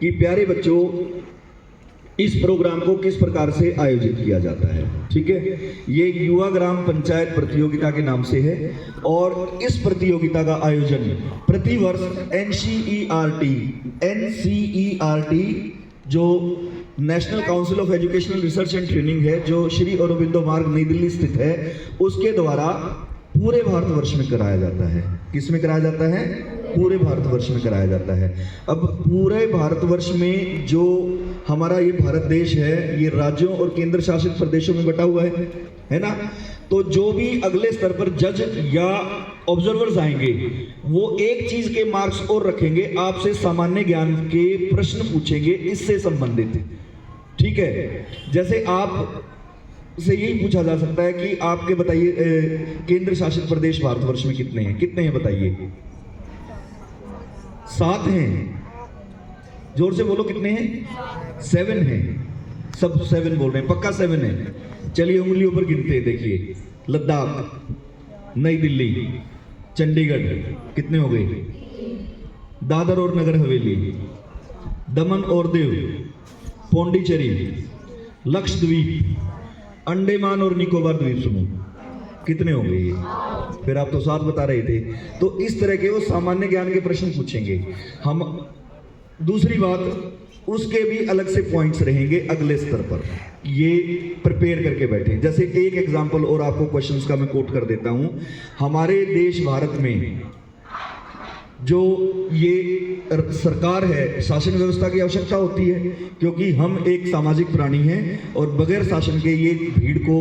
कि प्यारे बच्चों इस प्रोग्राम को किस प्रकार से आयोजित किया जाता है। ठीक है, ये युवा ग्राम पंचायत प्रतियोगिता के नाम से है और इस प्रतियोगिता का आयोजन प्रतिवर्ष NCERT जो national council of educational research and training है, जो श्री अरबिंदो मार्ग नई दिल्ली स्थित है, उसके द्वारा पूरे भारतवर्ष में कराया जाता है। किस में कराया जाता है? पूरे भारतवर्ष में कराया जाता है। अब पूरे भारतवर्ष में जो हमारा ये भारत देश है, ये राज्यों और केंद्र शासित प्रदेशों में बटा हुआ है ना। तो जो भी अगले स्तर पर जज या ऑब्जर्वर्स आएंगे, वो एक चीज के मार्क्स और रखेंगे, आपसे सामान्य ज्ञान के प्रश्न पूछेंगे इससे संबंधित। ठीक है, जैसे आप से यही पूछा जा सकता है कि आपके बताइए केंद्र शासित प्रदेश भारतवर्ष में कितने हैं? कितने हैं बताइए? 7 हैं। जोर से बोलो, कितने हैं? 7 हैं। सब 7 बोल रहे हैं, पक्का 7 है। चलिए उंगलियों पर गिनते हैं। देखिए, लद्दाख, नई दिल्ली, चंडीगढ़, कितने हो गए? दादर और नगर हवेली, दमन और दीव, पौंडीचेरी, लक्षद्वीप, अंडमान और निकोबार द्वीप समूह, कितने हो गए? फिर आप तो 7 बता रहे थे। तो इस तरह के वो सामान्य ज्ञान के प्रश्न पूछेंगे हम। दूसरी बात, उसके भी अलग से पॉइंट्स रहेंगे अगले स्तर पर, ये प्रिपेयर करके बैठे। जैसे एक एग्जांपल और आपको क्वेश्चंस का मैं कोट कर देता हूं। हमारे देश भारत में जो ये सरकार है, शासन व्यवस्था की आवश्यकता होती है, क्योंकि हम एक सामाजिक प्राणी हैं और बगैर शासन के ये भीड़ को,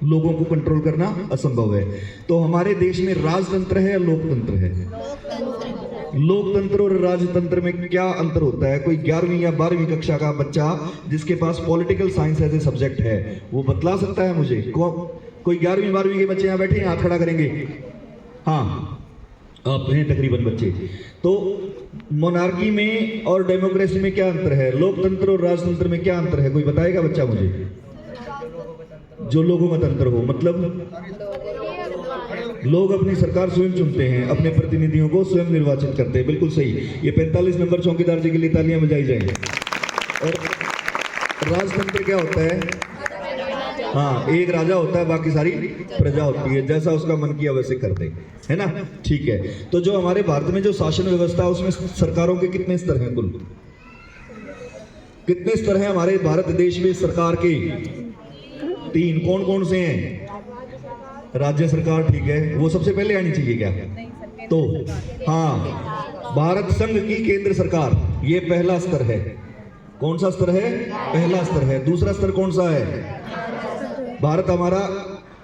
लोगों को कंट्रोल करना असंभव है। तो हमारे देश में राजतंत्र है या लोकतंत्र है? लोकतंत्र और राजतंत्र में क्या अंतर होता है? कोई 11वीं या 12वीं कक्षा का बच्चा जिसके पास political science as a subject है, वो बतला सकता है मुझे? कोई 11वीं 12वीं के बच्चे यहाँ बैठे हैं, हाथ खड़ा करेंगे? हाँ, आप हैं तकरीबन बच्चे। तो मोनार्की में और डेमोक्रेसी में क्या अंतर है? लोकतंत्र और राजतंत्र में क्या अंतर है? कोई बताएगा बच्चा मुझे? जो लोगों का तंत्र हो, मतलब लोग अपनी सरकार स्वयं चुनते हैं, अपने प्रतिनिधियों को स्वयं निर्वाचित करते हैं। बिल्कुल सही। ये 45 नंबर चौकीदार जी के लिए तालियां बजाई जाएंगी। और राजतंत्र क्या होता है? हाँ, एक राजा होता है, बाकी सारी प्रजा होती है, जैसा उसका मन किया वैसे करते है ना। ठीक है, तो जो हमारे भारत में जो शासन व्यवस्था है, उसमें सरकारों के कितने स्तर हैं? कुल कितने स्तर हैं हमारे भारत देश में सरकार के? 3। कौन कौन से हैं? राज्य सरकार, ठीक है, वो सबसे पहले आनी चाहिए क्या? तो हाँ, भारत संघ की केंद्र सरकार, ये पहला स्तर है। कौन सा स्तर है? पहला स्तर है। दूसरा स्तर कौन सा है? भारत हमारा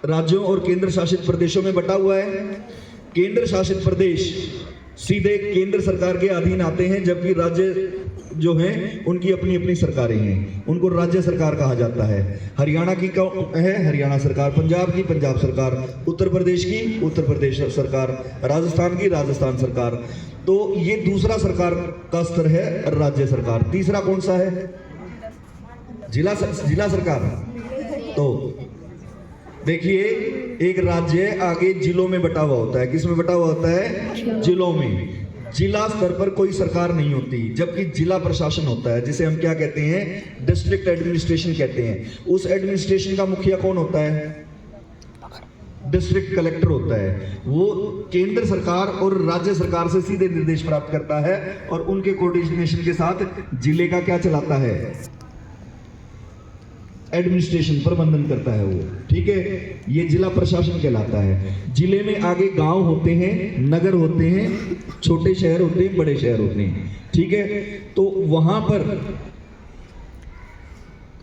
राज्यों और केंद्र शासित प्रदेशों में बटा हुआ है। केंद्र शासित प्रदेश सीधे केंद्र सरकार के अधीन आते हैं, जबकि राज्य जो हैं उनकी अपनी अपनी सरकारें हैं, उनको राज्य सरकार कहा जाता है। हरियाणा की है हरियाणा सरकार, पंजाब की पंजाब सरकार, उत्तर प्रदेश की उत्तर प्रदेश सरकार, राजस्थान की राजस्थान सरकार। तो ये दूसरा सरकार का स्तर है, राज्य सरकार। तीसरा कौन सा है? जिला सरकार। तो देखिए, एक राज्य आगे जिलों में बटा हुआ होता है। किस में बटा हुआ होता है? जिलों में। जिला स्तर पर कोई सरकार नहीं होती, जबकि जिला प्रशासन होता है, जिसे हम क्या कहते हैं? डिस्ट्रिक्ट एडमिनिस्ट्रेशन कहते हैं। उस एडमिनिस्ट्रेशन का मुखिया कौन होता है? डिस्ट्रिक्ट कलेक्टर होता है। वो केंद्र सरकार और राज्य सरकार से सीधे निर्देश प्राप्त करता है और उनके कोऑर्डिनेशन के साथ जिले का क्या चलाता है? एडमिनिस्ट्रेशन, प्रबंधन करता है वो। ठीक है, ये जिला प्रशासन कहलाता है। जिले में आगे गांव होते हैं, नगर होते हैं, छोटे शहर होते हैं, बड़े शहर होते हैं। ठीक है, तो वहां पर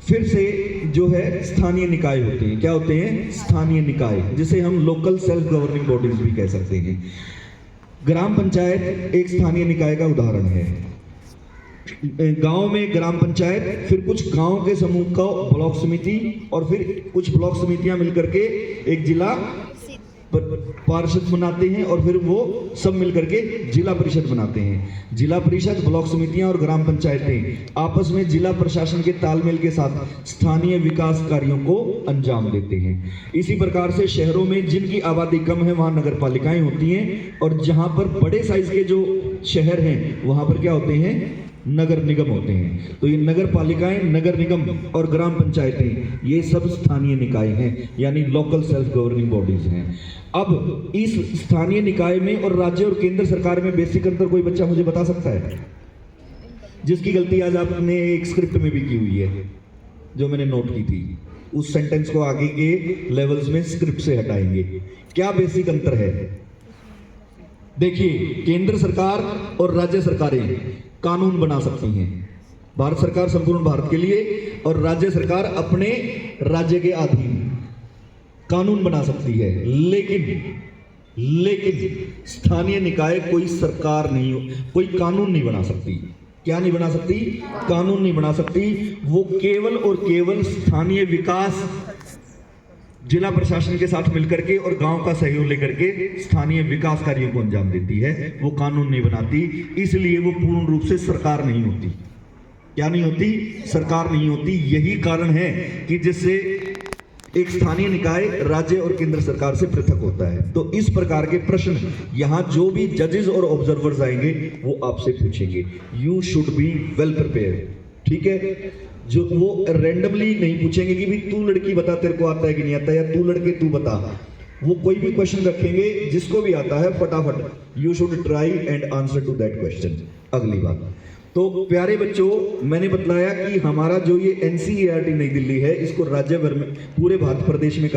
फिर से जो है स्थानीय निकाय होते हैं। क्या होते हैं? स्थानीय निकाय, जिसे हम लोकल सेल्फ गवर्निंग बॉडीज भी कह सकते हैं। ग्राम पंचायत एक स्थानीय निकाय का उदाहरण है। गांव में ग्राम पंचायत, फिर कुछ गांव के समूह का ब्लॉक समिति, और फिर कुछ ब्लॉक समितियां मिलकर के एक जिला पार्षद बनाते हैं, और फिर वो सब मिलकर के जिला परिषद बनाते हैं। जिला परिषद, ब्लॉक समितियां और ग्राम पंचायतें आपस में जिला प्रशासन के तालमेल के साथ स्थानीय विकास कार्यों को अंजाम देते हैं। इसी प्रकार से शहरों में जिनकी आबादी कम है वहां नगर पालिकाएं होती हैं, और जहां पर बड़े साइज के जो शहर हैं वहां पर क्या होते हैं? नगर निगम होते हैं। तो ये नगर पालिकाएं, नगर निगम और ग्राम पंचायतें, ये सब स्थानीय निकाय हैं, यानी लोकल सेल्फ गवर्निंग बॉडीज हैं। अब इस स्थानीय निकाय में और राज्य और केंद्र सरकार में बेसिक अंतर कोई बच्चा मुझे बता सकता है? जिसकी गलती आज आपने एक स्क्रिप्ट में भी की हुई है, जो मैंने नोट की थी, उस सेंटेंस को आगे के लेवल्स में स्क्रिप्ट से हटाएंगे। क्या बेसिक अंतर है? देखिए, केंद्र सरकार और राज्य सरकारें कानून बना सकती हैं। भारत सरकार संपूर्ण भारत के लिए और राज्य सरकार अपने राज्य के अधीन कानून बना सकती है, लेकिन स्थानीय निकाय कोई सरकार नहीं, कोई कानून नहीं बना सकती। क्या नहीं बना सकती? कानून नहीं बना सकती। वो केवल और केवल स्थानीय विकास, जिला प्रशासन के साथ मिलकर के और गांव का सहयोग लेकर के स्थानीय विकास कार्यों को अंजाम देती है, वो कानून नहीं बनाती। इसलिए वो पूर्ण रूप से सरकार नहीं होती। क्या नहीं होती? सरकार नहीं होती। यही कारण है कि जिससे एक स्थानीय निकाय राज्य और केंद्र सरकार से पृथक होता है। तो इस प्रकार के प्रश्न यहां जो भी जजेस और ऑब्जर्वर्स आएंगे वो आपसे पूछेंगे। You should be well prepared, ठीक है? जो वो रैंडमली नहीं पूछेंगे कि भी तू लड़की बता तेरे को आता है कि नहीं आता, या तू लड़के तू बता। वो कोई भी क्वेश्चन रखेंगे, जिसको भी आता है फटाफट you should try and answer to that question. अगली बात, तो प्यारे बच्चों, मैंने बतलाया कि हमारा जो ये NCERT नई दिल्ली है, इसको राज्य भर में, पूरे भारत देश में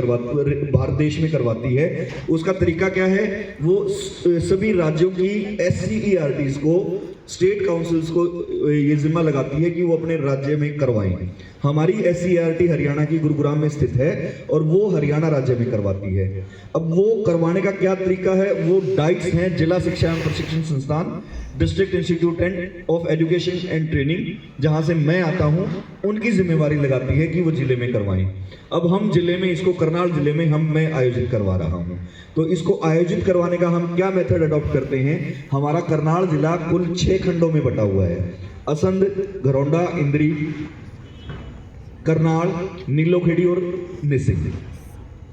करवाती है। उसका तरीका क्या है? वो सभी राज्यों की SCERTs को, स्टेट काउंसिल्स को ये जिम्मा लगाती है कि वो अपने राज्य में करवाएं। हमारी SCERT हरियाणा की गुरुग्राम में स्थित है और वो हरियाणा राज्य में करवाती है। अब वो करवाने का क्या तरीका है? वो डाइट्स हैं, जिला शिक्षा एवं प्रशिक्षण संस्थान, district institute of education and training, जहां से मैं आता हूं, उनकी जिम्मेवारी लगाती है कि वो जिले में करवाएं। अब हम जिले में, इसको करनाल जिले में मैं आयोजित करवा रहा हूं। तो इसको आयोजित करवाने का हम क्या मेथड अडॉप्ट करते हैं? हमारा करनाल जिला कुल 6 खंडों में बटा हुआ है। असंध, घरौंडा, इंद्री, करनाल, नीलोखेड़ी और निसिंग,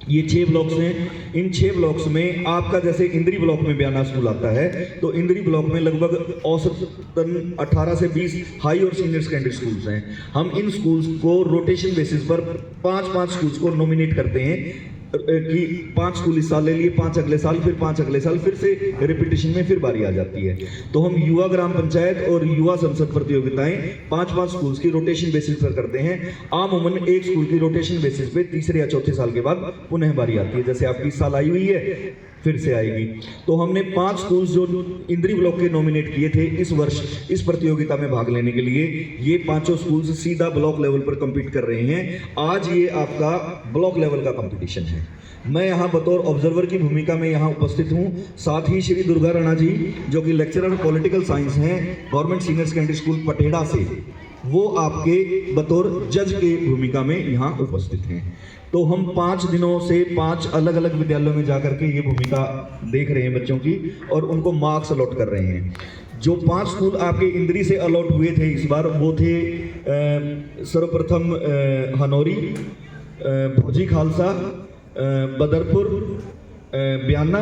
ये 6 ब्लॉक्स हैं। इन 6 ब्लॉक्स में आपका जैसे इंद्री ब्लॉक में बयाना स्कूल आता है, तो इंद्री ब्लॉक में लगभग औसतन 18 से 20 हाई और सीनियर सेकेंडरी स्कूल्स हैं। हम इन स्कूल्स को रोटेशन बेसिस पर 5-5 स्कूल्स को नॉमिनेट करते हैं कि 5 स्कूल इस साल ले लिए, 5 अगले साल, फिर 5 अगले साल, फिर से रिपीटिशन में फिर बारी आ जाती है। तो हम युवा ग्राम पंचायत और युवा संसद प्रतियोगिताएं 5-5 स्कूल्स की रोटेशन बेसिस पर करते हैं। आमूमन एक स्कूल की रोटेशन बेसिस पे तीसरे या चौथे साल के बाद पुनः बारी आती है। जैसे आपकी इस साल आई हुई है, फिर से आएगी। तो हमने 5 स्कूल्स जो इंद्री ब्लॉक के नॉमिनेट किए थे इस वर्ष इस प्रतियोगिता में भाग लेने के लिए, ये 5 स्कूल्स सीधा ब्लॉक लेवल पर कम्पीट कर रहे हैं। आज ये आपका ब्लॉक लेवल का कंपटीशन है। मैं यहाँ बतौर ऑब्जर्वर की भूमिका में यहाँ उपस्थित हूँ। साथ ही श्री दुर्गा राणा जी, जो कि लेक्चरर पॉलिटिकल साइंस हैं गवर्नमेंट सीनियर सेकेंडरी स्कूल पटेड़ा से, वो आपके बतौर जज के भूमिका में यहाँ उपस्थित हैं। तो हम 5 दिनों से 5 अलग अलग विद्यालयों में जाकर के ये भूमिका देख रहे हैं बच्चों की, और उनको मार्क्स अलॉट कर रहे हैं। जो 5 स्कूल आपके इंद्री से अलॉट हुए थे इस बार, वो थे सर्वप्रथम हनौरी, भौजी खालसा, बदरपुर, बयाना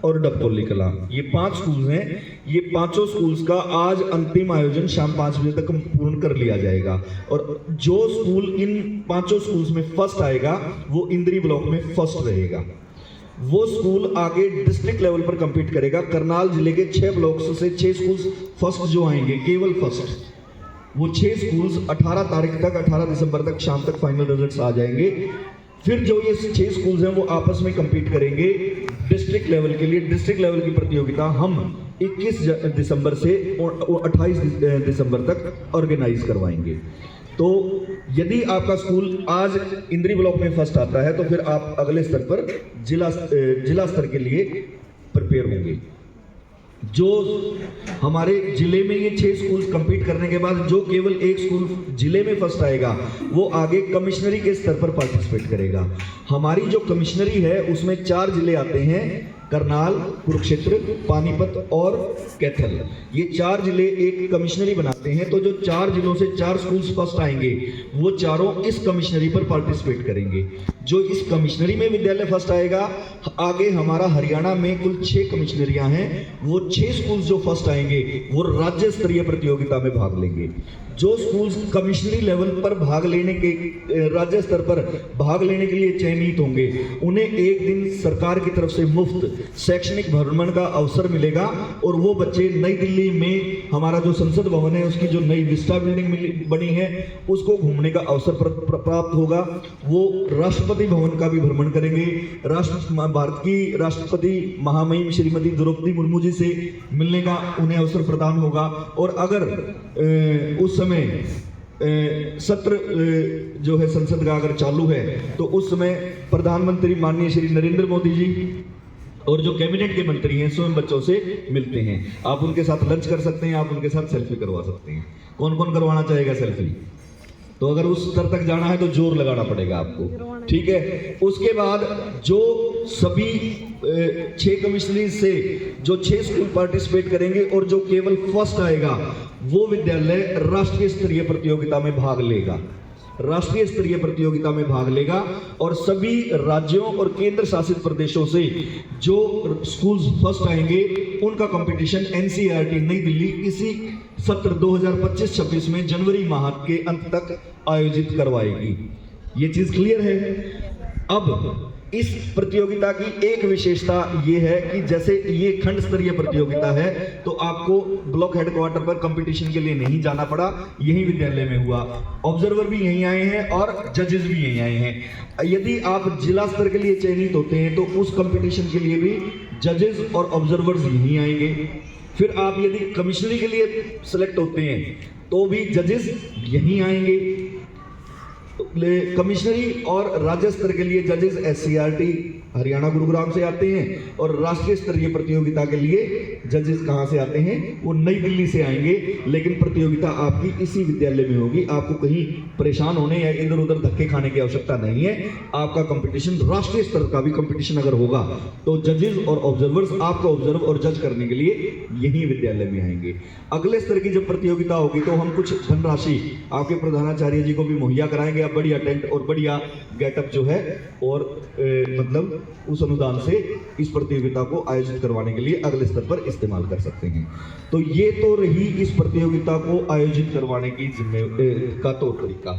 और डबकोली कला। ये 5 स्कूल्स हैं। ये 5 स्कूल्स का आज अंतिम आयोजन शाम 5 बजे तक पूर्ण कर लिया जाएगा, और जो स्कूल इन 5 स्कूल्स में फर्स्ट आएगा वो इंद्री ब्लॉक में फर्स्ट रहेगा। वो स्कूल आगे डिस्ट्रिक्ट लेवल पर कंपीट करेगा। करनाल जिले के 6 ब्लॉक्स से 6 स्कूल्स फर्स्ट जो आएंगे, केवल फर्स्ट, वो 6 स्कूल्स 18 तारीख तक, 18 दिसंबर तक शाम तक फाइनल रिजल्ट्स आ जाएंगे। फिर जो ये 6 स्कूल्स हैं वो आपस में कंपीट करेंगे डिस्ट्रिक्ट लेवल के लिए। डिस्ट्रिक्ट लेवल की प्रतियोगिता हम 21 दिसंबर से 28 दिसंबर तक ऑर्गेनाइज करवाएंगे। तो यदि आपका स्कूल आज इंद्री ब्लॉक में फर्स्ट आता है तो फिर आप अगले स्तर पर जिला स्तर के लिए प्रिपेयर होंगे। जो हमारे जिले में ये 6 स्कूल कंपीट करने के बाद जो केवल एक स्कूल जिले में फर्स्ट आएगा वो आगे कमिश्नरी के स्तर पर पार्टिसिपेट करेगा। हमारी जो कमिश्नरी है उसमें 4 जिले आते हैं, करनाल, कुरुक्षेत्र, पानीपत और कैथल। ये 4 जिले एक कमिश्नरी बनाते हैं। तो जो 4 जिलों से 4 स्कूल्स फर्स्ट आएंगे वो चारों इस कमिश्नरी पर पार्टिसिपेट करेंगे। जो इस कमिश्नरी में विद्यालय फर्स्ट आएगा, आगे हमारा हरियाणा में कुल 6 कमिश्नरियां हैं, वो 6 स्कूल जो फर्स्ट आएंगे वो राज्य स्तरीय प्रतियोगिता में भाग लेंगे। जो स्कूल कमिश्नरी लेवल पर भाग लेने के राज्य स्तर पर भाग लेने के लिए चयनित होंगे, उन्हें एक दिन सरकार की तरफ से मुफ्त शैक्षणिक भ्रमण का अवसर मिलेगा और वो बच्चे नई दिल्ली में हमारा जो संसद भवन है उसकी जो नई विस्टा बिल्डिंग बनी है उसको घूमने का अवसर प्राप्त होगा। वो राष्ट्रपति भवन का भी भ्रमण करेंगे, भारत की राष्ट्रपति महामहिम श्रीमती द्रौपदी मुर्मू जी से मिलने का उन्हें अवसर प्रदान होगा। और अगर उस समय सत्र जो है संसद का अगर चालू है तो उस समय प्रधानमंत्री माननीय श्री नरेंद्र मोदी जी और जो कैबिनेट के मंत्री हैं स्वयं बच्चों से मिलते हैं। आप उनके साथ लंच कर सकते हैं, आप उनके साथ सेल्फी करवा सकते हैं। कौन कौन करवाना चाहेगा सेल्फी? तो अगर उस स्तर तक जाना है तो जोर लगाना पड़ेगा आपको, ठीक है। उसके बाद जो सभी 6 कमिश्नरी से जो 6 स्कूल पार्टिसिपेट करेंगे और जो केवल फर्स्ट आएगा वो विद्यालय राष्ट्रीय स्तरीय प्रतियोगिता में भाग लेगा, राष्ट्रीय स्तरीय प्रतियोगिता में भाग लेगा। और सभी राज्यों और केंद्र शासित प्रदेशों से जो स्कूल्स फर्स्ट आएंगे उनका कंपटीशन एनसीईआरटी नई दिल्ली इसी सत्र 2025-26 में जनवरी माह के अंत तक आयोजित करवाएगी। ये चीज क्लियर है। अब इस प्रतियोगिता की एक विशेषता ये है कि जैसे ये खंड स्तरीय प्रतियोगिता है तो आपको ब्लॉक हेडक्वार्टर पर कंपटीशन के लिए नहीं जाना पड़ा, यही विद्यालय में हुआ। ऑब्जर्वर भी यहीं आए हैं और जजेस भी यहीं आए हैं। यदि आप जिला स्तर के लिए चयनित होते हैं तो उस कंपटीशन के लिए भी जजेस और ऑब्जर्वर्स यहीं आएंगे। फिर आप यदि कमिश्नरी के लिए सेलेक्ट होते हैं तो भी जजेस यहीं आएंगे। कमिश्नरी और राज्य स्तर के लिए जजेस एससीईआरटी हरियाणा गुरुग्राम से आते हैं और राष्ट्रीय स्तरीय प्रतियोगिता के लिए जजेस कहां से आते हैं? वो नई दिल्ली से आएंगे। लेकिन प्रतियोगिता आपकी इसी विद्यालय में होगी, आपको कहीं परेशान होने या इधर उधर धक्के खाने की आवश्यकता नहीं है। आपका कंपटीशन राष्ट्रीय स्तर का भी कंपटीशन अगर होगा तो जजेस और ऑब्जर्वर्स आपको ऑब्जर्व और जज करने के लिए यही विद्यालय में आएंगे। अगले स्तर की जब प्रतियोगिता होगी तो हम कुछ धनराशि आपके प्रधानाचार्य जी को भी मुहैया कराएंगे। आप बढ़िया टेंट और बढ़िया गेटअप जो है और मतलब उस अनुदान से इस प्रतियोगिता को आयोजित करवाने के लिए अगले स्तर पर इस्तेमाल कर सकते हैं। तो ये तो रही इस प्रतियोगिता को आयोजित करवाने की का तौर तरीका।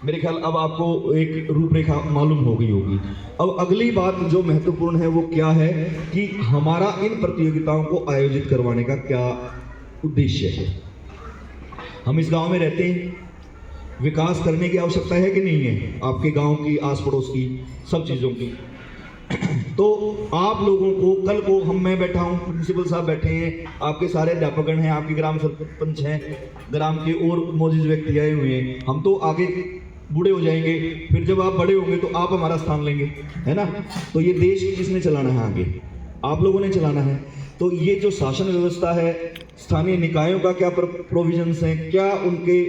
मेरे ख्याल अब आपको एक रूपरेखा मालूम हो गई होगी। अब अगली बात जो महत्वपूर्ण है वो क्या है कि हमारा इन प्रतियोगिताओं को आयोजित करवाने का क्या उद्देश्य है। हम इस गांव में रहते हैं, विकास करने की आवश्यकता है कि नहीं है? आपके गांव की, आस पड़ोस की, सब चीज़ों की। तो आप लोगों को कल को मैं बैठा हूँ, प्रिंसिपल साहब बैठे हैं, आपके सारे अध्यापकगण हैं, आपके ग्राम सरपंच हैं, ग्राम के और मौजूद व्यक्ति आए हुए हैं। हम तो आगे बूढ़े हो जाएंगे, फिर जब आप बड़े होंगे तो आप हमारा स्थान लेंगे, है ना? तो ये देश किसने चलाना है? आगे आप लोगों ने चलाना है। तो ये जो शासन व्यवस्था है, स्थानीय निकायों का क्या प्रोविजंस हैं, क्या उनके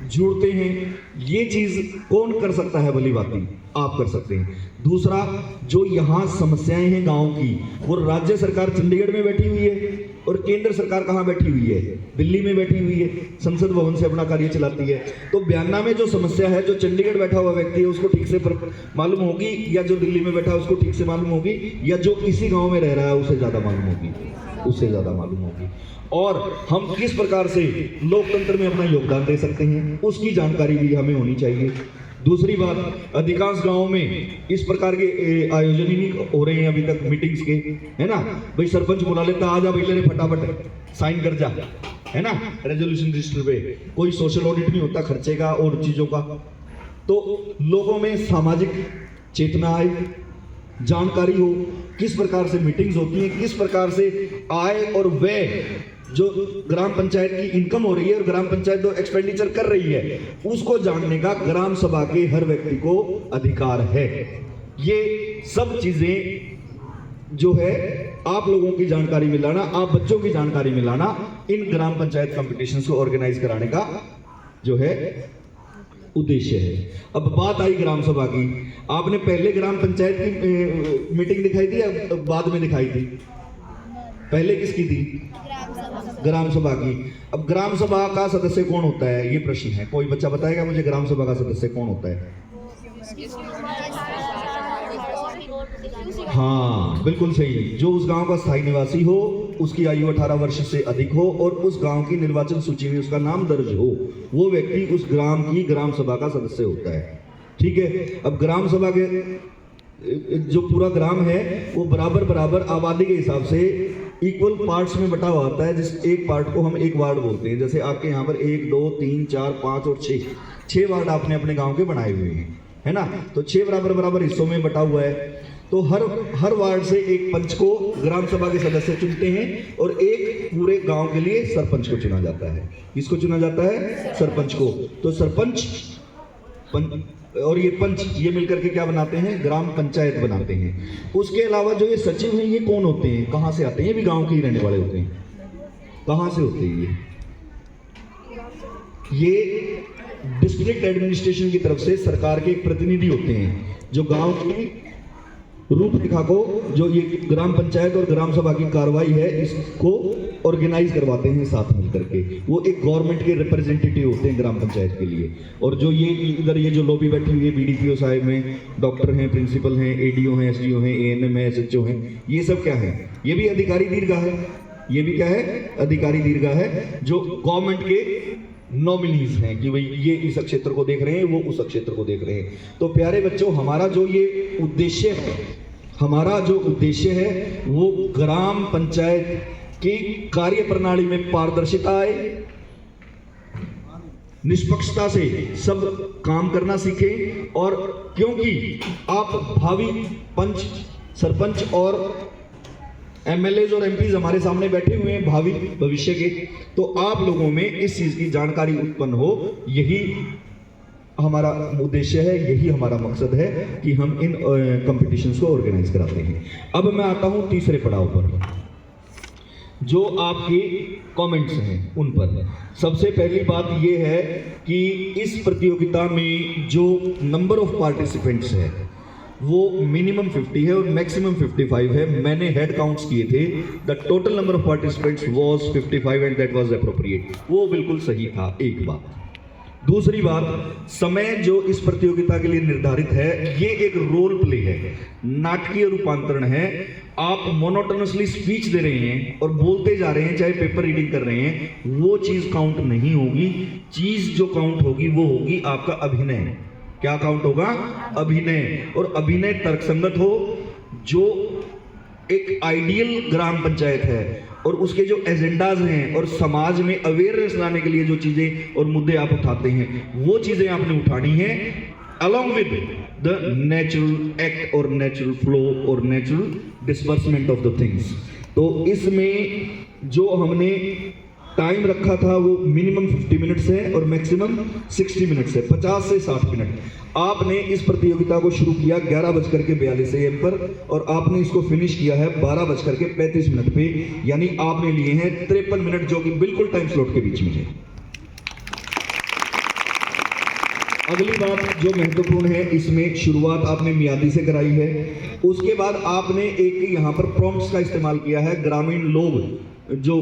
जुड़ते हैं, ये चीज कौन कर सकता है? भली बात आप कर सकते हैं। दूसरा, जो यहाँ समस्याएं हैं गांव की, वो राज्य सरकार चंडीगढ़ में बैठी हुई है और केंद्र सरकार कहाँ बैठी हुई है? दिल्ली में बैठी हुई है, संसद भवन से अपना कार्य चलाती है। तो बयाना में जो समस्या है, जो चंडीगढ़ बैठा हुआ व्यक्ति है उसको ठीक से मालूम होगी, या जो दिल्ली में बैठा है उसको ठीक से मालूम होगी, या जो इसी गाँव में रह रहा है उसे ज्यादा मालूम होगी, उससे ज्यादा मालूम होगी। और हम किस प्रकार से लोकतंत्र में अपना योगदान दे सकते हैं उसकी जानकारी भी हमें होनी चाहिए। दूसरी बात, अधिकांश गांवों में इस प्रकार के आयोजन ही नहीं हो रहे हैं अभी तक मीटिंग्स के, है ना? भाई सरपंच बुला लेता, आ जा भाई, फटाफट साइन कर जा, है ना, रेजोल्यूशन रजिस्टर पे। कोई सोशल ऑडिट नहीं होता खर्चे का और चीजों का। तो लोगों में सामाजिक चेतना आए, जानकारी हो, किस प्रकार से मीटिंग्स होती हैं, किस प्रकार से आय और व्यय जो ग्राम पंचायत की इनकम हो रही है और ग्राम पंचायत जो एक्सपेंडिचर कर रही है उसको जानने का ग्राम सभा के हर व्यक्ति को अधिकार है। ये सब चीजें जो है आप लोगों की जानकारी में लाना, आप बच्चों की जानकारी में लाना, इन ग्राम पंचायत कॉम्पिटिशन्स को ऑर्गेनाइज कराने का जो है उद्देश्य है। अब बात आई ग्राम सभा की। आपने पहले ग्राम पंचायत की मीटिंग दिखाई थी या बाद में दिखाई थी? पहले किसकी थी? ग्राम सभा की। अब ग्राम सभा का सदस्य कौन होता है, ये प्रश्न है। कोई बच्चा बताएगा मुझे ग्राम सभा का सदस्य कौन होता है? हाँ बिल्कुल सही। जो उस गांव का स्थायी निवासी हो, उसकी आयु 18 वर्ष से अधिक हो और उस गांव की निर्वाचन सूची में उसका नाम दर्ज हो, वो व्यक्ति उस ग्राम की ग्राम सभा का सदस्य होता है। ठीक है। अब ग्राम सभा के जो पूरा ग्राम है वो बराबर बराबर आबादी के हिसाब से इक्वल पार्ट्स में बटा हुआ होता है, जिस एक पार्ट को हम एक वार्ड बोलते हैं। जैसे आपके यहाँ पर 1 2 3 4 5 और 6 वार्ड आपने अपने गांव के बनाए हुए हैं, है ना। तो 6 बराबर बराबर हिस्सों में बटा हुआ है। तो हर वार्ड से एक पंच को ग्राम सभा के सदस्य चुनते हैं और एक पूरे गांव के लिए सरपंच को चुना जाता है। किसको चुना जाता है? सरपंच को। तो सरपंच और ये पंच ये मिलकर के क्या बनाते हैं? ग्राम पंचायत बनाते हैं। उसके अलावा जो ये सचिव हैं ये कौन होते हैं, कहाँ से आते हैं? ये भी गांव के ही रहने वाले होते हैं। कहाँ से होते हैं ये डिस्ट्रिक्ट एडमिनिस्ट्रेशन की तरफ से सरकार के एक प्रतिनिधि होते हैं, जो गांव की रूपरेखा को, जो ये ग्राम पंचायत और ग्राम सभा की कार्रवाई है, इसको ऑर्गेनाइज करवाते हैं साथ मिलकर के। वो एक गवर्नमेंट के रिप्रेजेंटेटिव होते हैं ग्राम पंचायत के लिए। और जो ये इधर ये जो लॉबी बैठी हुई है, बीडीपीओ साहब हैं, डॉक्टर हैं, प्रिंसिपल हैं, एडीओ हैं, एसडीओ हैं, एएनएम है, एसएचओ हैं, ये सब क्या है? ये भी अधिकारी दीर्घा है। ये भी क्या है? अधिकारी दीर्घा है, जो गवर्नमेंट के नॉमिनीज हैं कि भाई ये इस क्षेत्र को देख रहे हैं, वो उस क्षेत्र को देख रहे हैं। तो प्यारे बच्चों, हमारा जो ये उद्देश्य है, हमारा जो उद्देश्य है वो ग्राम पंचायत की कार्य प्रणाली में पारदर्शिता आए, निष्पक्षता से सब काम करना सीखें। और क्योंकि आप भावी पंच, सरपंच और एमएलएज और एमपीज हमारे सामने बैठे हुए हैं भावी भविष्य के, तो आप लोगों में इस चीज की जानकारी उत्पन्न हो, यही हमारा उद्देश्य है, यही हमारा मकसद है कि हम इन कंपटीशंस को ऑर्गेनाइज कराते हैं। अब मैं आता हूं तीसरे पड़ाव पर, जो आपके कमेंट्स हैं उन पर। सबसे पहली बात यह है कि इस प्रतियोगिता में जो नंबर ऑफ पार्टिसिपेंट्स है वो मिनिमम 50 है और मैक्सिमम 55 है। मैंने हेड काउंट्स किए थे। The total number of participants was 55 and that was appropriate. वो बिल्कुल सही था। एक बात। दूसरी बात, समय जो इस प्रतियोगिता के लिए निर्धारित है ये एक रोल प्ले है, नाटकीय रूपांतरण है। आप मोनोटोनसली स्पीच दे रहे हैं और बोलते जा रहे हैं, चाहे पेपर रीडिंग कर रहे हैं, वो चीज काउंट नहीं होगी। चीज जो काउंट होगी वो होगी आपका अभिनय। क्या काउंट होगा? अभिनय। और अभिनय तर्कसंगत हो, जो एक आइडियल ग्राम पंचायत है और उसके जो एजेंडाज हैं और समाज में अवेयरनेस लाने के लिए जो चीजें और मुद्दे आप उठाते हैं, वो चीजें आपने उठानी है along with the natural act or natural flow or natural disbursement of the things। तो इसमें जो हमने टाइम रखा था वो मिनिमम 50 मिनट्स है और मैक्सिमम 60 मिनट्स है, 50 से 60 मिनट। आपने इस प्रतियोगिता को शुरू किया 11:42 AM पर और आपने इसको फिनिश किया है 12:35 मिनट पे, यानी आपने लिए हैं 53 मिनट, जो कि बिल्कुल टाइम स्लॉट के बीच में है। अगली बात जो महत्वपूर्ण है, इसमें शुरुआत आपने मियादी से कराई है। उसके बाद आपने एक यहाँ पर प्रॉम्प्ट्स का इस्तेमाल किया है। ग्रामीण लोग जो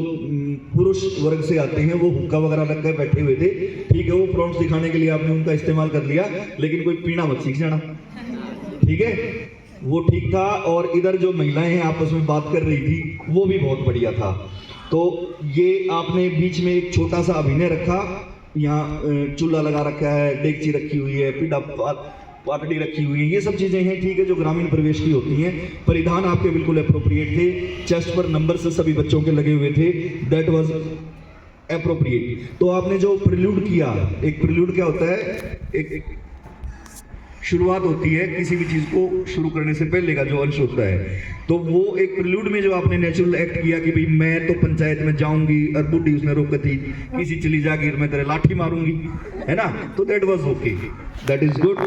पुरुष वर्ग से आते हैं वो हुक्का वगैरह लग कर बैठे हुए थे, ठीक है, वो प्रॉम्प्ट्स दिखाने के लिए आपने उनका इस्तेमाल कर लिया, लेकिन कोई पीना मत सीख जाना, ठीक है, वो ठीक था। और इधर जो महिलाएं हैं आपस में बात कर रही थी, वो भी बहुत बढ़िया था। तो ये आपने बीच में एक छोटा सा अभिनय रखा, यहाँ चूल्हा लगा रखा है, डेगची रखी हुई है, पीढ़ा पाटड़ी रखी हुई है, ये सब चीजें हैं, ठीक है, जो ग्रामीण प्रवेश की होती हैं। परिधान आपके बिल्कुल अप्रोप्रिएट थे, चेस्ट पर नंबर से सभी बच्चों के लगे हुए थे, दैट वाज अप्रोप्रिएट। तो आपने जो प्रिल्यूड किया, एक प्रिल्यूड क्या होता है? एक शुरुआत होती है किसी भी चीज को शुरू करने से पहले का जो अंश होता है, तो वो एक प्रिल्यूड में जो आपने नेचुरल एक्ट किया कि भाई मैं तो पंचायत में जाऊंगी और बुढ़ी उसने रोक थी, किसी चली जागी मैं तेरे लाठी मारूंगी, है ना, तो that was okay, that is good.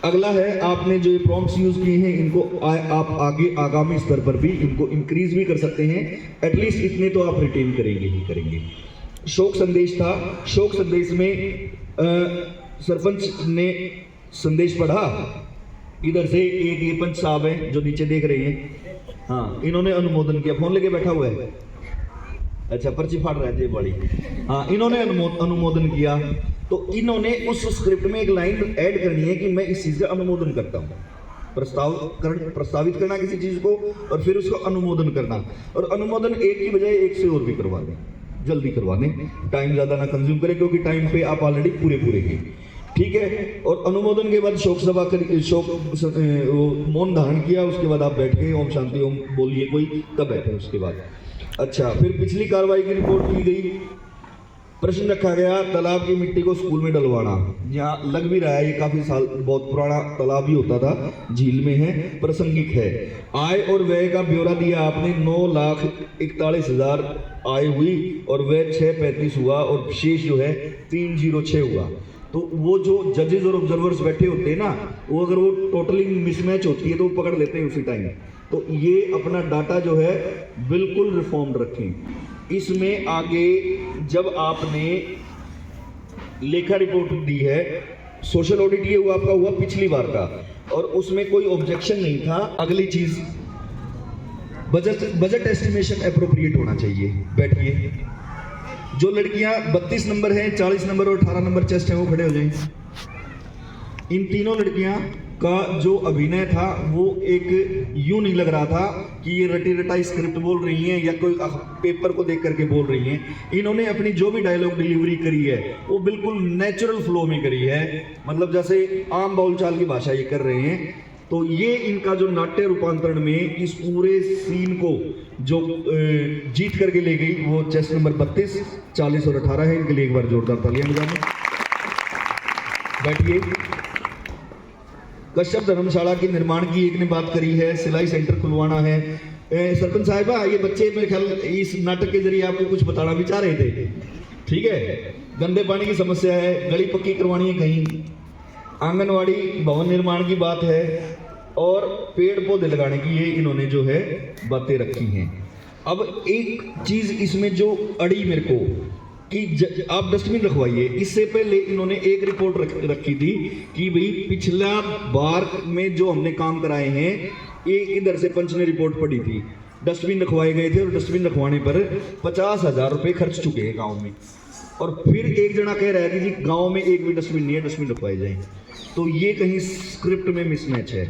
अगला है, आपने जो ये प्रॉम्प्ट्स यूज किए हैं इनको आप आगे आगामी स्तर पर भी इनको इंक्रीज भी कर सकते हैं, एटलीस्ट इतने तो आप रिटेन करेंगे ही करेंगे। शोक संदेश था, शोक संदेश में सरपंच ने संदेश पढ़ा, इधर से एक ये पंच साहब हैं जो नीचे देख रहे हैं, हाँ, इन्होंने अनुमोदन किया, फोन लेके बैठा हुआ है, अच्छा पर्ची फाड़ रहे थे बड़ी, हाँ, इन्होंने अनुमोदन किया। तो इन्होंने उस स्क्रिप्ट में एक लाइन ऐड करनी है कि मैं इस चीज का अनुमोदन करता हूँ, प्रस्तावित करना किसी चीज को, और फिर उसको अनुमोदन करना। और अनुमोदन एक की बजाय एक से और भी करवा दें, जल्दी करवा दें, टाइम ज़्यादा ना कंज्यूम करें, क्योंकि टाइम पे आप ऑलरेडी पूरे हैं, ठीक है। और अनुमोदन के बाद शोक सभा मौन धारण किया, उसके बाद आप बैठे, ओम शांति ओम बोलिए कोई, तब बैठे उसके बाद। अच्छा, फिर पिछली कार्रवाई की रिपोर्ट ली गई। प्रश्न रखा गया, तालाब की मिट्टी को स्कूल में डलवाना। यहाँ लग भी रहा है, ये काफी साल बहुत पुराना तालाब ही होता था, झील में है, प्रासंगिक है। आय और व्यय का ब्यौरा दिया आपने, 9,41,000 आय हुई और व्यय 635 हुआ, और शेष जो है 306 हुआ। तो वो जो जजेस और ऑब्जर्वर्स बैठे होते हैं ना, वो अगर वो टोटलिंग मिसमैच होती है तो वो पकड़ लेते हैं उसी टाइम। तो ये अपना डाटा जो है बिल्कुल रिफॉर्म्ड रखें। इसमें आगे जब आपने लेखा रिपोर्ट दी है, सोशल ऑडिट ये हुआ आपका हुआ पिछली बार का, और उसमें कोई ऑब्जेक्शन नहीं था। अगली चीज, बजट एस्टिमेशन एप्रोप्रिएट होना चाहिए। बैठिए, जो लड़कियां 32 नंबर हैं, 40 नंबर और 18 नंबर चेस्ट है, वो खड़े हो जाएं। इन तीनों लड़कियां का जो अभिनय था वो एक यूं नहीं लग रहा था कि ये रटी रटाई स्क्रिप्ट बोल रही हैं या कोई पेपर को देख करके बोल रही हैं। इन्होंने अपनी जो भी डायलॉग डिलीवरी करी है वो बिल्कुल नेचुरल फ्लो में करी है, मतलब जैसे आम बोलचाल की भाषा ये कर रहे हैं। तो ये इनका जो नाट्य रूपांतरण में इस पूरे सीन को जो जीत करके ले गई, वो चेस्ट नंबर 32, 40 और 18 है। इनके लिए एक बार जोरदार तालियां बजाएं। बैठिए। कश्यप धर्मशाला के निर्माण की एक ने बात करी है, सिलाई सेंटर खुलवाना है। सरपंच साहिबा, ये बच्चे मेरे ख्याल इस नाटक के जरिए आपको कुछ बताना भी चाह रहे थे, ठीक है। गंदे पानी की समस्या है, गली पक्की करवानी है कहीं, आंगनवाड़ी भवन निर्माण की बात है, और पेड़ पौधे लगाने की ये इन्होंने जो है बातें रखी हैं। अब एक चीज इसमें जो अड़ी मेरे को कि आप डस्टबिन रखवाइए। इससे पहले इन्होंने एक रिपोर्ट रखी थी कि भाई पिछला बार में जो हमने काम कराए हैं, एक इधर से पंच ने रिपोर्ट पड़ी थी, डस्टबिन रखवाए गए थे और डस्टबिन रखवाने पर 50,000 रुपये खर्च चुके हैं गाँव में। और फिर एक जना कह रहा है कि जी गाँव में एक भी डस्टबिन नहीं है, डस्टबिन रखवाए जाए। तो ये कहीं स्क्रिप्ट में मिसमैच है।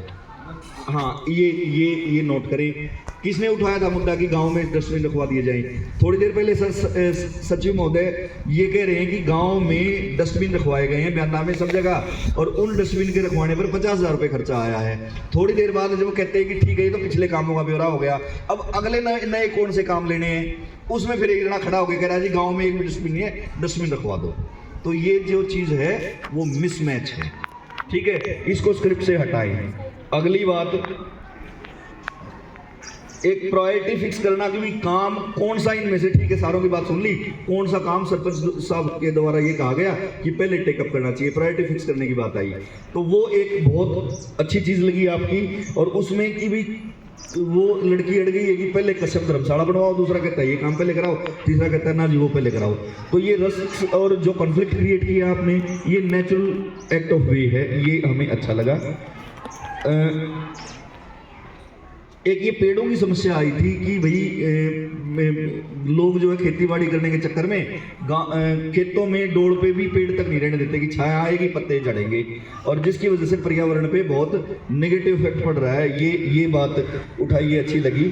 हाँ, ये नोट करें। किसने उठाया था मुद्दा कि गांव में डस्टबिन रखवा दिए जाएं? थोड़ी देर पहले सचिव महोदय ये कह रहे हैं कि गांव में डस्टबिन रखवाए गए हैं बयाननामे सब जगह, और उन डस्टबिन के रखवाने पर 50,000 रुपये खर्चा आया है। थोड़ी देर बाद जब वो कहते हैं कि ठीक है ये तो पिछले कामों का ब्यौरा हो गया, अब अगले नए कौन से काम लेने हैं, उसमें फिर एक जना खड़ा होकर कह रहा है जी गाँव में एक भी डस्टबिन नहीं है, डस्टबिन रखवा दो। तो ये जो चीज़ है वो मिसमैच है, ठीक है, इसको स्क्रिप्ट से हटाएं। अगली बात, एक प्रायोरिटी फिक्स करना कि भी काम कौन सा इनमें से, ठीक है सारों की बात सुन ली, कौन सा काम सरपंच साहब के द्वारा ये कहा गया कि पहले टेकअप करना चाहिए, प्रायोरिटी फिक्स करने की बात आई। तो वो एक बहुत अच्छी चीज़ लगी आपकी, और उसमें कि भी वो लड़की अड़ गई है कि पहले कश्यप धर्मशाला बनवाओ, दूसरा कहता है ये काम पहले कराओ, तीसरा कहता है ना जी वो पहले कराओ। तो ये रस और जो कॉन्फ्लिक्ट क्रिएट किया आपने, ये नेचुरल एक्ट ऑफ वे है, ये हमें अच्छा लगा। एक ये पेड़ों की समस्या आई थी कि भाई लोग जो है खेती बाड़ी करने के चक्कर में खेतों में डोड़ पे भी पेड़ तक नहीं रहने देते कि छाया आएगी पत्ते झड़ेंगे, और जिसकी वजह से पर्यावरण पे बहुत नेगेटिव इफेक्ट पड़ रहा है। ये बात उठाई, अच्छी लगी।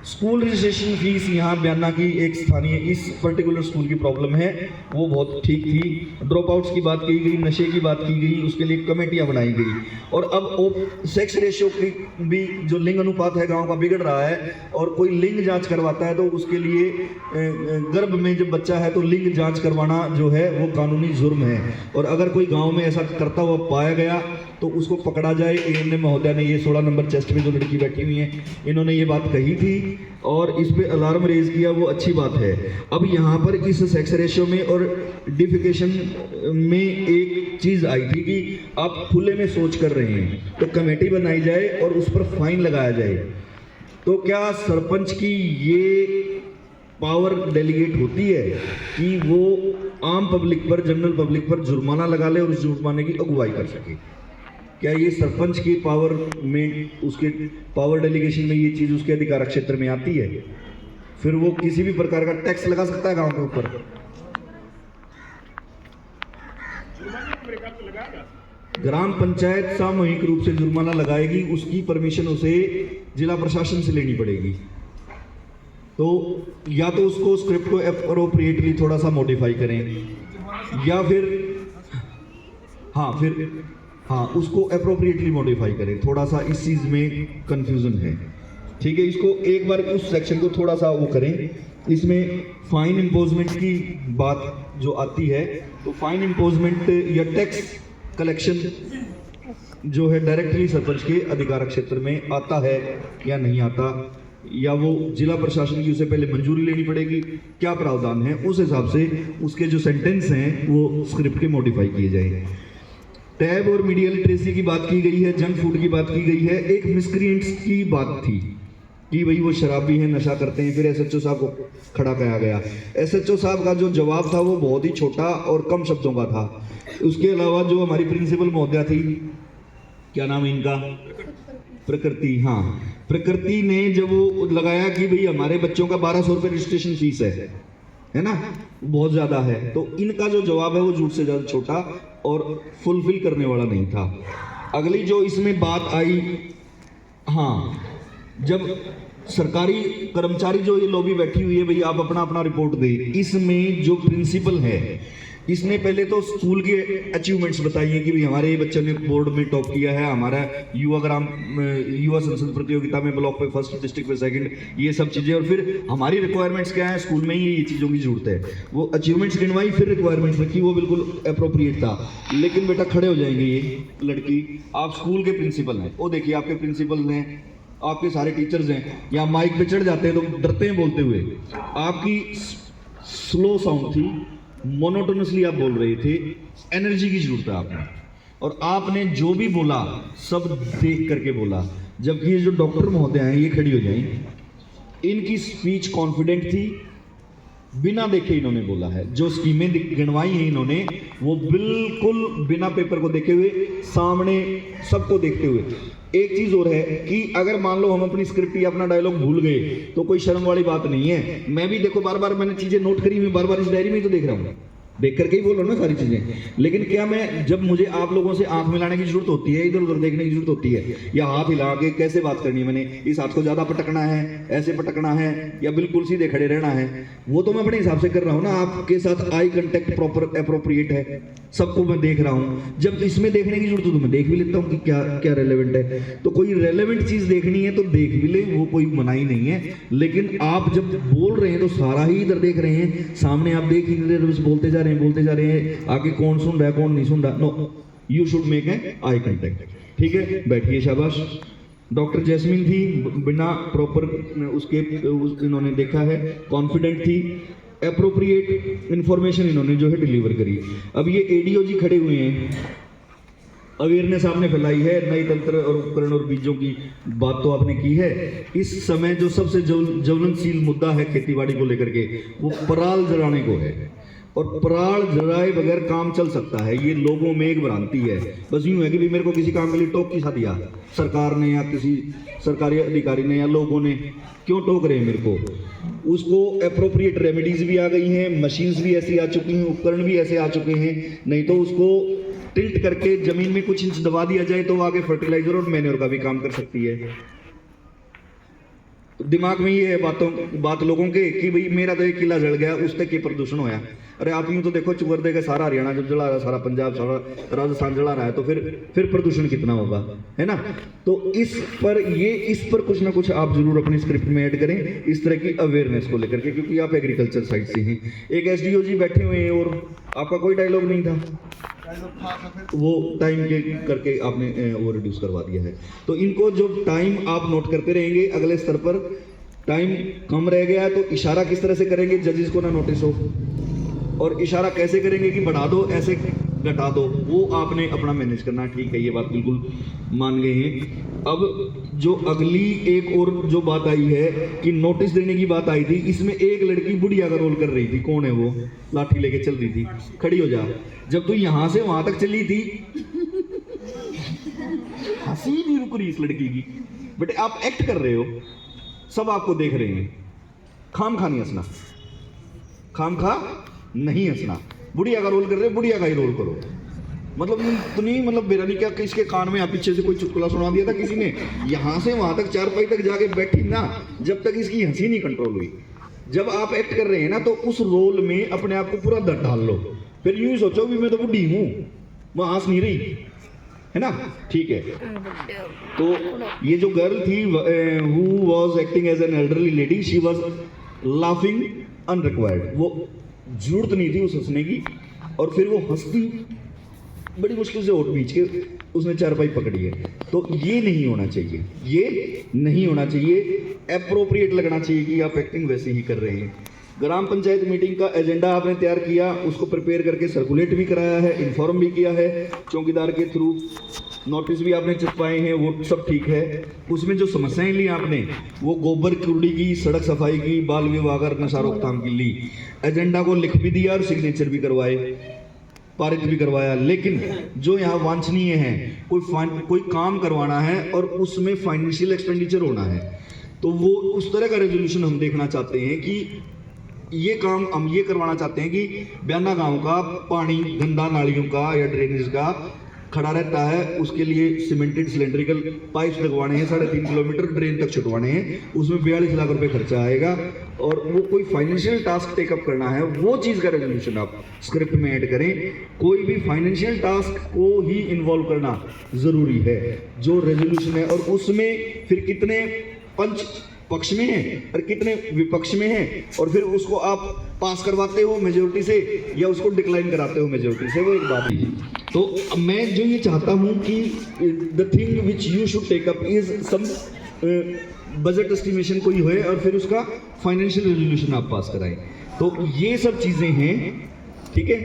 स्कूल रजिस्ट्रेशन फीस, यहाँ बयाना की एक स्थानीय इस पर्टिकुलर स्कूल की प्रॉब्लम है, वो बहुत ठीक थी। ड्रॉप आउट्स की बात की गई, नशे की बात की गई, उसके लिए कमेटियाँ बनाई गई। और अब सेक्स रेशियो की भी जो लिंग अनुपात है गांव का बिगड़ रहा है, और कोई लिंग जांच करवाता है तो उसके लिए गर्भ में जब बच्चा है तो लिंग जांच करवाना जो है वो कानूनी जुर्म है। और अगर कोई गाँव में ऐसा करता हुआ पाया गया तो उसको पकड़ा जाए। एएनए महोदय ने ये 16 नंबर चेस्ट में जो लड़की बैठी हुई है, इन्होंने ये बात कही थी और इस पे अलार्म रेज किया, वो अच्छी बात है। अब यहाँ पर इस सेक्स रेशियो में और डिफिकेशन में एक चीज़ आई थी कि आप खुले में सोच कर रहे हैं तो कमेटी बनाई जाए और उस पर फाइन लगाया जाए। तो क्या सरपंच की ये पावर डेलीगेट होती है कि वो आम पब्लिक पर, जनरल पब्लिक पर जुर्माना लगा ले और उस जुर्माने की अगुवाई कर सके? क्या ये सरपंच की पावर में, उसके पावर डेलीगेशन में ये चीज़ उसके अधिकार क्षेत्र में आती है? फिर वो किसी भी प्रकार का टैक्स लगा सकता है गांव के ऊपर। ग्राम पंचायत सामूहिक रूप से जुर्माना लगाएगी, उसकी परमिशन उसे जिला प्रशासन से लेनी पड़ेगी। तो या तो उसको स्क्रिप्ट को एप्रोप्रिएटली थोड़ा सा मॉडिफाई करें, या फिर उसको एप्रोप्रिएटली मॉडिफाई करें। थोड़ा सा इस चीज में कंफ्यूजन है, ठीक है। इसको एक बार उस सेक्शन को थोड़ा सा वो करें। इसमें फाइन इम्पोजमेंट की बात जो आती है, तो फाइन इम्पोजमेंट या टैक्स कलेक्शन जो है डायरेक्टली सरपंच के अधिकार क्षेत्र में आता है या नहीं आता, या वो जिला प्रशासन की उसे पहले मंजूरी लेनी पड़ेगी, क्या प्रावधान है, उस हिसाब से उसके जो सेंटेंस हैं वो स्क्रिप्ट के मॉडिफाई किए जाएंगे। टैब और मीडिया लिटरेसी की बात की गई है, जंक फूड की बात की गई है। एक मिसक्रिएंट्स की बात थी कि भाई वो शराबी हैं, नशा करते हैं, फिर एसएचओ साहब को खड़ा किया गया। एसएचओ साहब का जो जवाब था वो बहुत ही छोटा और कम शब्दों का था। उसके अलावा जो हमारी प्रिंसिपल महोदया थी, क्या नाम है इनका, प्रकृति, हाँ, प्रकृति ने जब वो लगाया कि भाई हमारे बच्चों का 1200 रुपये रजिस्ट्रेशन फीस है ना, बहुत ज़्यादा है, तो इनका जो जवाब है वो झूठ से ज़्यादा छोटा और फुलफिल करने वाला नहीं था। अगली जो इसमें बात आई, हाँ, जब सरकारी कर्मचारी जो ये लॉबी बैठी हुई है, भाई आप अपना अपना रिपोर्ट दे, इसमें जो प्रिंसिपल है इसने पहले तो स्कूल के अचीवमेंट्स बताई हैं कि भाई हमारे बच्चों ने बोर्ड में टॉप किया है, हमारा युवा संसद प्रतियोगिता में ब्लॉक पे फर्स्ट, डिस्ट्रिक्ट पे सेकंड, ये सब चीज़ें। और फिर हमारी रिक्वायरमेंट्स क्या है, स्कूल में ही ये चीज़ों की जरूरत है, वो अचीवमेंट्स गिनवाई, फिर रिक्वायरमेंट्स रखी, वो बिल्कुल अप्रोप्रिएट था। लेकिन बेटा खड़े हो जाएंगे ये लड़की, आप स्कूल के प्रिंसिपल हैं, वो देखिए आपके प्रिंसिपल ने, आपके सारे टीचर्स हैं, या माइक पे चढ़ जाते हैं तो डरते हैं बोलते हुए। आपकी स्लो साउंड थी, मोनोटोनसली आप बोल रहे थे, एनर्जी की जरूरत है आपने, और आपने जो भी बोला सब देख करके बोला। जबकि ये जो डॉक्टर महोदय हैं, ये खड़ी हो जाएं, इनकी स्पीच कॉन्फिडेंट थी, बिना देखे इन्होंने बोला है। जो स्कीमें गिनवाई हैं इन्होंने, वो बिल्कुल बिना पेपर को देखे हुए, सामने सबको देखते हुए। एक चीज और है कि अगर मान लो हम अपनी स्क्रिप्ट या अपना डायलॉग भूल गए तो कोई शर्म वाली बात नहीं है। मैं भी देखो बार बार मैंने चीजें नोट करी हुई, बार बार इस डायरी में तो देख रहा हूँ, देख करके ही बोल रहा हूँ ना सारी चीजें। लेकिन क्या मैं, जब मुझे आप लोगों से आंख मिलाने की जरूरत होती है, इधर उधर देखने की जरूरत होती है, या हाथ हिला के कैसे बात करनी है, मैंने इस हाथ को ज्यादा पटकना है, ऐसे पटकना है, या बिल्कुल सीधे खड़े रहना है, वो तो मैं अपने हिसाब से कर रहा हूँ ना। आपके साथ आई कंटेक्ट प्रॉपर अप्रोप्रिएट है, सबको मैं देख रहा हूँ। जब इसमें देखने की जरूरत हो तो मैं देख भी लेता हूँ कि क्या क्या रेलेवेंट है। तो कोई रेलेवेंट चीज देखनी है तो देख भी ले, वो कोई मनाही नहीं है। लेकिन आप जब बोल रहे हैं तो सारा ही इधर देख रहे हैं, सामने आप देख ही नहीं रहे, बस बोलते जा रहे हैं, आगे कौन सुन रहा है कौन नहीं सुन रहा। No, you should make a eye contact, ठीक है, बैठिए, शाबाश। डॉक्टर जैस्मिन थी, बिना प्रॉपर उसके इन्होंने देखा है, कॉन्फिडेंट थी, एप्रोप्रिएट इंफॉर्मेशन इन्होंने जो है डिलीवर करी। अब ये एडीओ जी खड़े हुए हैं, अवेयरनेस आपने फैलाई है, नए तंत्र और उपकरण और बीजों की बात तो आपने की है। इस समय जो सबसे ज्वलनशील मुद्दा है खेतीबाड़ी को लेकर के, वो पराल जलाने को है। और पराल जलाए बगैर काम चल सकता है, ये लोगों में एक भ्रांति है। बस यूं है कि भाई मेरे को किसी काम के लिए टोक किसा दिया सरकार ने, या किसी सरकारी अधिकारी ने, या लोगों ने, क्यों टोक रहे हैं मेरे को। उसको एप्रोप्रिएट रेमेडीज भी आ गई हैं, मशीन्स भी ऐसी आ चुकी हैं, उपकरण भी ऐसे आ चुके हैं। नहीं तो उसको टिल्ट करके जमीन में कुछ इंच दबा दिया जाए तो आगे फर्टिलाइजर और मैन्योर का भी काम कर सकती है। दिमाग में ये है बात लोगों के कि भाई मेरा तो एक किला जल गया, उससे क्या प्रदूषण होया। अरे आप यूं तो देखो, चुवर देगा सारा हरियाणा जब जला रहा है, सारा पंजाब, सारा राजस्थान जला रहा है, तो फिर प्रदूषण कितना होगा, है ना। तो इस पर कुछ ना कुछ आप जरूर अपनी स्क्रिप्ट में ऐड करें, इस तरह की अवेयरनेस को लेकर के, क्योंकि आप एग्रीकल्चर साइड से हैं। एक एसडीओ जी बैठे हुए हैं और आपका कोई डायलॉग नहीं था, वो टाइम के करके आपने वो रिड्यूस करवा दिया है। तो इनको जो टाइम आप नोट करते रहेंगे, अगले स्तर पर टाइम कम रह गया है तो इशारा किस तरह से करेंगे, जजेस को ना नोटिस हो, और इशारा कैसे करेंगे कि बढ़ा दो, ऐसे घटा दो, वो आपने अपना मैनेज करना। ठीक है, ये बात बिल्कुल मान गए हैं। अब जो अगली एक और जो बात आई है कि नोटिस देने की बात आई थी, इसमें एक लड़की बुढ़िया का रोल कर रही थी। कौन है वो, लाठी लेके चल रही थी, खड़ी हो जा। जब तू यहां से वहां तक चली थी, हंसी नहीं रुक रही इस लड़की की, बट आप एक्ट कर रहे हो, सब आपको देख रहे हैं। खाम खा नहीं हंसना, खाम खा नहीं हंसना। बुढ़िया का रोल कर रहे हो, बुढ़िया का ही रोल करो। मतलब इतनी मतलब बेरानी, क्या किसके कान में पीछे से कोई चुटकुला सुना दिया था किसी ने, यहाँ से वहां तक चारपाई तक जाके बैठी ना, जब तक इसकी हंसी नहीं कंट्रोल हुई। जब आप एक्ट कर रहे हैं ना, तो उस रोल में अपने आप को पूरा डाल लो, फिर यूं ही सोचो भी मैं तो बुढ़ी हूँ, वो हंस नहीं रही है ना, ठीक है। तो ये जो गर्ल थी who was acting as an elderly lady, she was laughing unrequired, वो जरूरत नहीं थी उस हंसने की, और फिर वो हंसती बड़ी मुश्किल से ओट बीच के उसने चारपाई पकड़ी है। तो ये नहीं होना चाहिए, ये नहीं होना चाहिए, एप्रोप्रिएट लगना चाहिए कि आप एक्टिंग वैसे ही कर रहे हैं। ग्राम पंचायत मीटिंग का एजेंडा आपने तैयार किया, उसको प्रिपेयर करके सर्कुलेट भी कराया है, इन्फॉर्म भी किया है, चौकीदार के थ्रू नोटिस भी आपने चिपकाए हैं, वो सब ठीक है। उसमें जो समस्याएं ली आपने, वो गोबर कूड़ी की, सड़क सफाई की, बाल विवाह और नशा रोकथाम की ली, एजेंडा को लिख भी दिया और सिग्नेचर भी करवाए, पारित भी करवाया। लेकिन जो यहाँ वांछनीय है, कोई काम करवाना है और उसमें फाइनेंशियल एक्सपेंडिचर होना है, तो वो उस तरह का रेजोल्यूशन हम देखना चाहते हैं कि ये काम हम ये करवाना चाहते हैं कि बयाना गांव का पानी गंदा नालियों का या ड्रेनेज का खड़ा रहता है, उसके लिए सीमेंटेड सिलेंड्रिकल पाइप्स लगवाने हैं, 3.5 किलोमीटर ड्रेन तक छुटवाने हैं, उसमें 42 लाख रुपए खर्चा आएगा, और वो कोई फाइनेंशियल टास्क टेकअप करना है, वो चीज़ का रेजोल्यूशन आप स्क्रिप्ट में ऐड करें। कोई भी फाइनेंशियल टास्क को ही इन्वॉल्व करना ज़रूरी है जो रेजोल्यूशन है, और उसमें फिर कितने पंच पक्ष में है और कितने विपक्ष में है, और फिर उसको आप पास करवाते हो मेजोरिटी से या उसको डिक्लाइन कराते हो मेजोरिटी से, वो एक बात है। तो मैं जो ये चाहता हूँ कि the thing which you should take up is some budget estimation कोई होए, और फिर उसका फाइनेंशियल रेजोल्यूशन आप पास कराएं। तो ये सब चीज़ें हैं, ठीक है,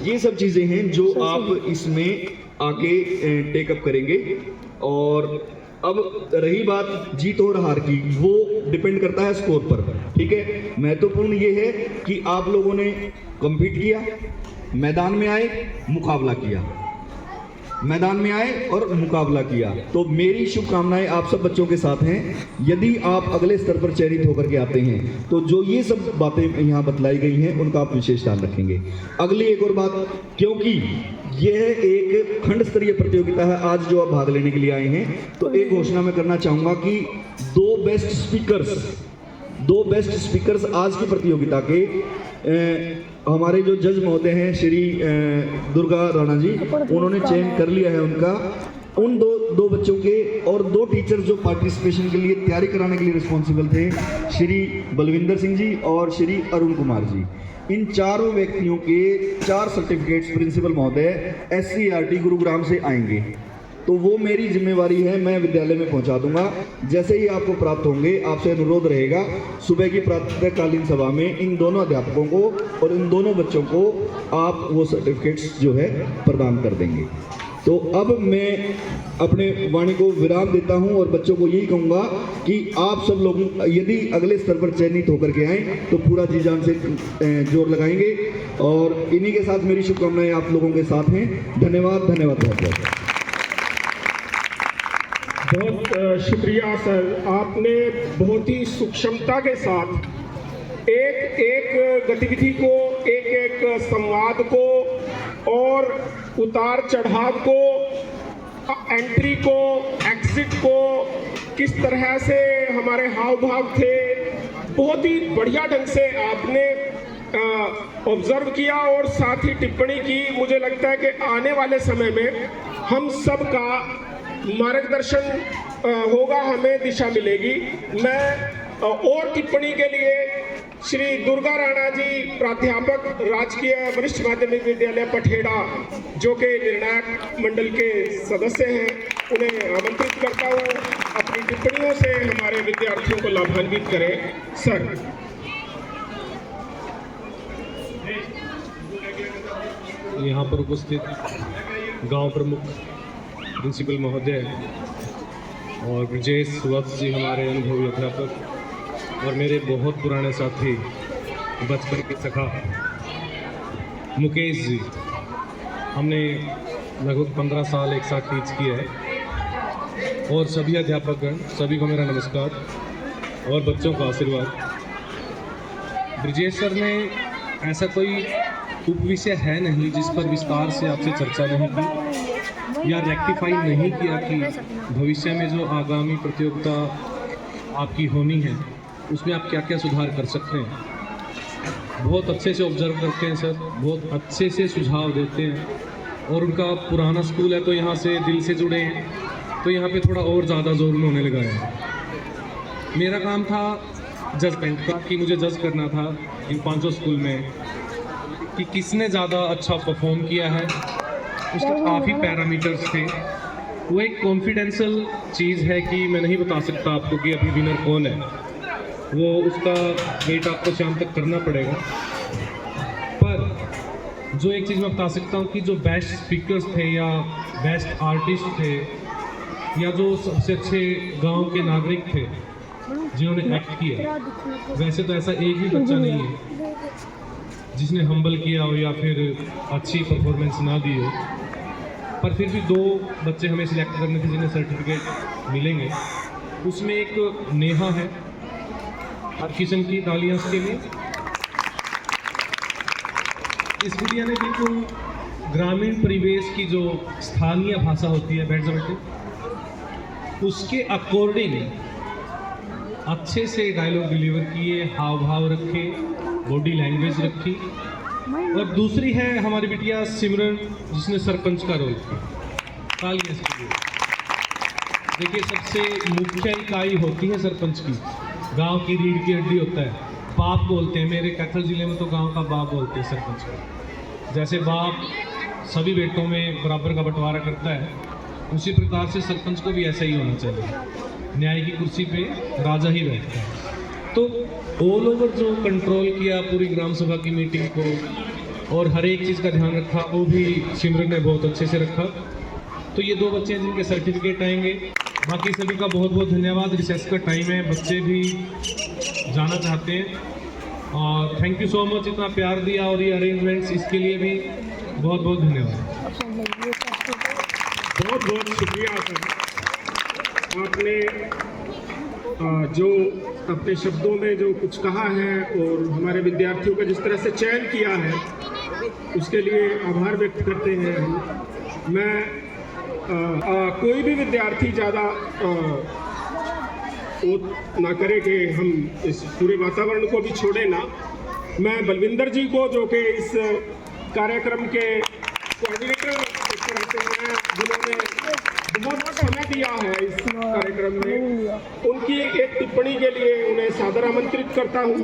ये सब चीज़ें हैं जो आप इसमें आके टेकअप करेंगे। और अब रही बात जीत और हार की, वो डिपेंड करता है स्कोर पर, ठीक है। महत्वपूर्ण ये है कि आप लोगों ने कम्पीट किया, मैदान में आए, मुकाबला किया, मैदान में आए और मुकाबला किया। तो मेरी शुभकामनाएं आप सब बच्चों के साथ हैं। यदि आप अगले स्तर पर चयनित होकर के आते हैं, तो जो ये सब बातें यहाँ बतलाई गई हैं उनका आप विशेष ध्यान रखेंगे। अगली एक और बात, क्योंकि यह एक खंड स्तरीय प्रतियोगिता है, आज जो आप भाग लेने के लिए आए हैं, तो एक घोषणा मैं करना चाहूँगा कि दो बेस्ट स्पीकर्स आज की प्रतियोगिता के हमारे जो जज महोदय हैं श्री दुर्गा राणा जी, उन्होंने चयन कर लिया है उनका। उन दो बच्चों के और 2 टीचर जो पार्टिसिपेशन के लिए तैयारी कराने के लिए रिस्पॉन्सिबल थे, श्री बलविंदर सिंह जी और श्री अरुण कुमार जी, इन चारों व्यक्तियों के 4 सर्टिफिकेट्स प्रिंसिपल महोदय SCERT गुरुग्राम से आएंगे। तो वो मेरी जिम्मेवारी है, मैं विद्यालय में पहुंचा दूंगा। जैसे ही आपको प्राप्त होंगे, आपसे अनुरोध रहेगा सुबह की प्रातःकालीन सभा में इन दोनों अध्यापकों को और इन दोनों बच्चों को आप वो सर्टिफिकेट्स जो है प्रदान कर देंगे। तो अब मैं अपने वाणी को विराम देता हूं और बच्चों को यही कहूंगा कि आप सब लोग यदि अगले स्तर पर चयनित होकर के आएँ तो पूरा जी जान से जोर लगाएंगे, और इन्हीं के साथ मेरी शुभकामनाएं आप लोगों के साथ हैं। धन्यवाद, धन्यवाद बहुत बहुत। बहुत शुक्रिया सर, आपने बहुत ही सूक्ष्मता के साथ एक एक गतिविधि को, एक एक संवाद को और उतार चढ़ाव को, एंट्री को, एग्जिट को, किस तरह से हमारे हाव भाव थे, बहुत ही बढ़िया ढंग से आपने ऑब्जर्व किया और साथ ही टिप्पणी की। मुझे लगता है कि आने वाले समय में हम सब का मार्गदर्शन होगा, हमें दिशा मिलेगी। मैं और टिप्पणी के लिए श्री दुर्गा राणा जी, प्राध्यापक राजकीय वरिष्ठ माध्यमिक विद्यालय पठेड़ा, जो कि निर्णायक मंडल के सदस्य हैं, उन्हें आमंत्रित करता हूँ अपनी टिप्पणियों से हमारे विद्यार्थियों को लाभान्वित करें। सर, यहाँ पर उपस्थित गांव प्रमुख प्रिंसिपल महोदय और ब्रजेश वत्स जी, हमारे अनुभवी अध्यापक और मेरे बहुत पुराने साथी बचपन के सखा मुकेश जी, हमने लगभग 15 साल एक साथ टीच किया है। और सभी अध्यापकगण, सभी को मेरा नमस्कार और बच्चों का आशीर्वाद। ब्रजेश सर ने ऐसा कोई उपविषय है नहीं जिस पर विस्तार से आपसे चर्चा नहीं की या रेक्टिफाई नहीं किया कि भविष्य में जो आगामी प्रतियोगिता आपकी होनी है उसमें आप क्या क्या सुधार कर सकते हैं। बहुत अच्छे से ऑब्जर्व करते हैं सर, बहुत अच्छे से सुझाव देते हैं, और उनका पुराना स्कूल है तो यहाँ से दिल से जुड़े हैं, तो यहाँ पे थोड़ा और ज़्यादा जोर उन्होंने लगाया। मेरा काम था जजमेंट का कि मुझे जज करना था इन 500 स्कूल में कि किसने ज़्यादा अच्छा परफॉर्म किया है। उसका काफ़ी पैरामीटर्स थे। वो एक कॉन्फिडेंशियल चीज़ है कि मैं नहीं बता सकता आपको कि अभी विनर कौन है, वो उसका वेट आपको शाम तक करना पड़ेगा। पर जो एक चीज़ मैं बता सकता हूँ कि जो बेस्ट स्पीकर्स थे या बेस्ट आर्टिस्ट थे या जो सबसे अच्छे गांव के नागरिक थे जिन्होंने एक्ट किया, वैसे तो ऐसा एक भी बच्चा नहीं है जिसने हम्बल किया हो या फिर अच्छी परफॉर्मेंस ना दी हो, पर फिर भी 2 बच्चे हमें सिलेक्ट करने थे जिन्हें सर्टिफिकेट मिलेंगे। उसमें एक नेहा है, हर किस्म की तालियां उसके लिए। इस बिटिया ने बिल्कुल ग्रामीण परिवेश की जो स्थानीय भाषा होती है, बैठ जाओ बेटे, उसके अकॉर्डिंग अच्छे से डायलॉग डिलीवर किए, हाव भाव रखे, बॉडी लैंग्वेज रखी। और दूसरी है हमारी बिटिया सिमरन, जिसने सरपंच का रोल किया। तालियां इसके लिए। देखिए, सबसे मुख्य इकाई होती है सरपंच की, गांव की रीढ़ की हड्डी होता है, बाप बोलते हैं। मेरे कैथल जिले में तो गांव का बाप बोलते हैं सरपंच को। जैसे बाप सभी बेटों में बराबर का बंटवारा करता है, उसी प्रकार से सरपंच को भी ऐसा ही होना चाहिए। न्याय की कुर्सी पे राजा ही बैठता है। तो ऑल ओवर जो कंट्रोल किया पूरी ग्राम सभा की मीटिंग को और हर एक चीज़ का ध्यान रखा, वो भी सिमरन ने बहुत अच्छे से रखा। तो ये 2 बच्चे हैं जिनके सर्टिफिकेट आएंगे। बाकी सभी का बहुत बहुत धन्यवाद। रिसेस का टाइम है, बच्चे भी जाना चाहते हैं, और थैंक यू सो मच इतना प्यार दिया और ये अरेंजमेंट्स, इसके लिए भी बहुत बहुत धन्यवाद। बहुत बहुत शुक्रिया सर, आपने जो अपने शब्दों में जो कुछ कहा है और हमारे विद्यार्थियों का जिस तरह से चयन किया है, उसके लिए आभार व्यक्त करते हैं हम। मैं कोई भी विद्यार्थी ज़्यादा ना करे कि हम इस पूरे वातावरण को भी छोड़े ना। मैं बलविंदर जी को, जो कि इस कार्यक्रम के कोऑर्डिनेटर रहते हैं, जिन्होंने बहुत समय दिया है इस कार्यक्रम में, उनकी एक टिप्पणी के लिए उन्हें सादर आमंत्रित करता हूँ।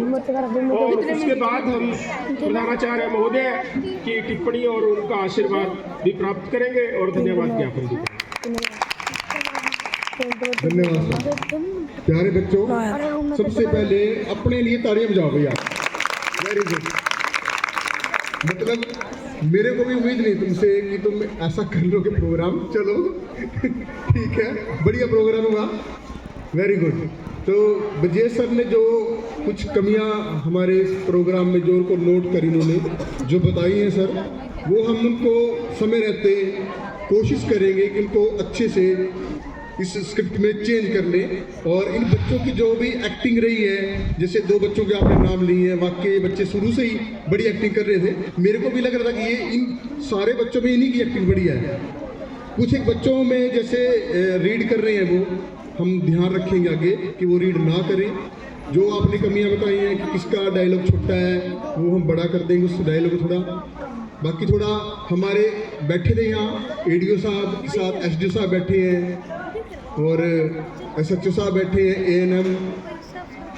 और उसके बाद हम प्रधानाचार्य महोदय की टिप्पणी और उनका आशीर्वाद भी प्राप्त करेंगे और धन्यवाद ज्ञापन भी करेंगे। धन्यवाद सर। प्यारे बच्चों, सबसे पहले अपने लिए तालियां बजाओ भैया। Very good. मतलब मेरे को भी उम्मीद नहीं तुमसे कि तुम ऐसा कर लोगे प्रोग्राम। चलो ठीक है, बढ़िया प्रोग्राम हुआ, वेरी गुड। तो ब्रजेश सर ने जो कुछ कमियां हमारे इस प्रोग्राम में जो उनको नोट करी, उन्होंने जो बताई हैं सर, वो हम उनको समय रहते कोशिश करेंगे कि उनको अच्छे से इस स्क्रिप्ट में चेंज कर लें। और इन बच्चों की जो भी एक्टिंग रही है, जैसे 2 बच्चों के आपने नाम लिए हैं, वाकई ये बच्चे शुरू से ही बड़ी एक्टिंग कर रहे थे। मेरे को भी लग रहा था कि ये इन सारे बच्चों में इन्हीं की एक्टिंग बढ़िया है। कुछ एक बच्चों में जैसे रीड कर रहे हैं, वो हम ध्यान रखेंगे आगे कि वो रीड ना करें। जो आपने कमियां बताई हैं कि किसका डायलॉग छोटा है, वो हम बड़ा कर देंगे उस डायलॉग को थोड़ा। बाकी थोड़ा हमारे बैठे थे यहाँ एडीओ साहब के साथ, एसडीओ साहब बैठे हैं और एसएचओ साहब बैठे हैं, एएनएम,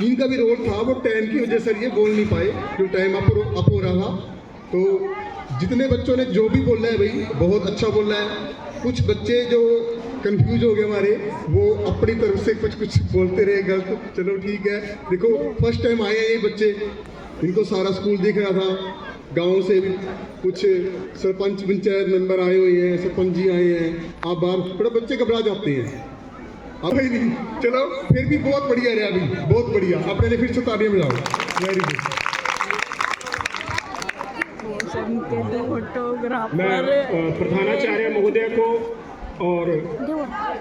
इनका भी रोल था। वो टाइम की वजह से ये बोल नहीं पाए, जो टाइम अप हो रहा था। तो जितने बच्चों ने जो भी बोला है भाई, बहुत अच्छा बोला है। कुछ बच्चे जो कंफ्यूज हो गए हमारे, वो अपनी तरफ से कुछ बोलते रहे गलत। चलो ठीक है, देखो फर्स्ट टाइम आए हैं ये बच्चे, इनको सारा स्कूल दिख रहा था। गांव से भी कुछ सरपंच पंचायत मेंबर आए हुए हैं, सरपंच जी आए हैं। आप बाहर थोड़ा बच्चे घबरा जाते हैं, अब ही नहीं। चलो फिर भी बहुत बढ़िया रहा, अभी बहुत बढ़िया। अपने लिए फिर से तालियां बजाओ, वेरी गुड। मैं प्रधानाचार्य महोदय को और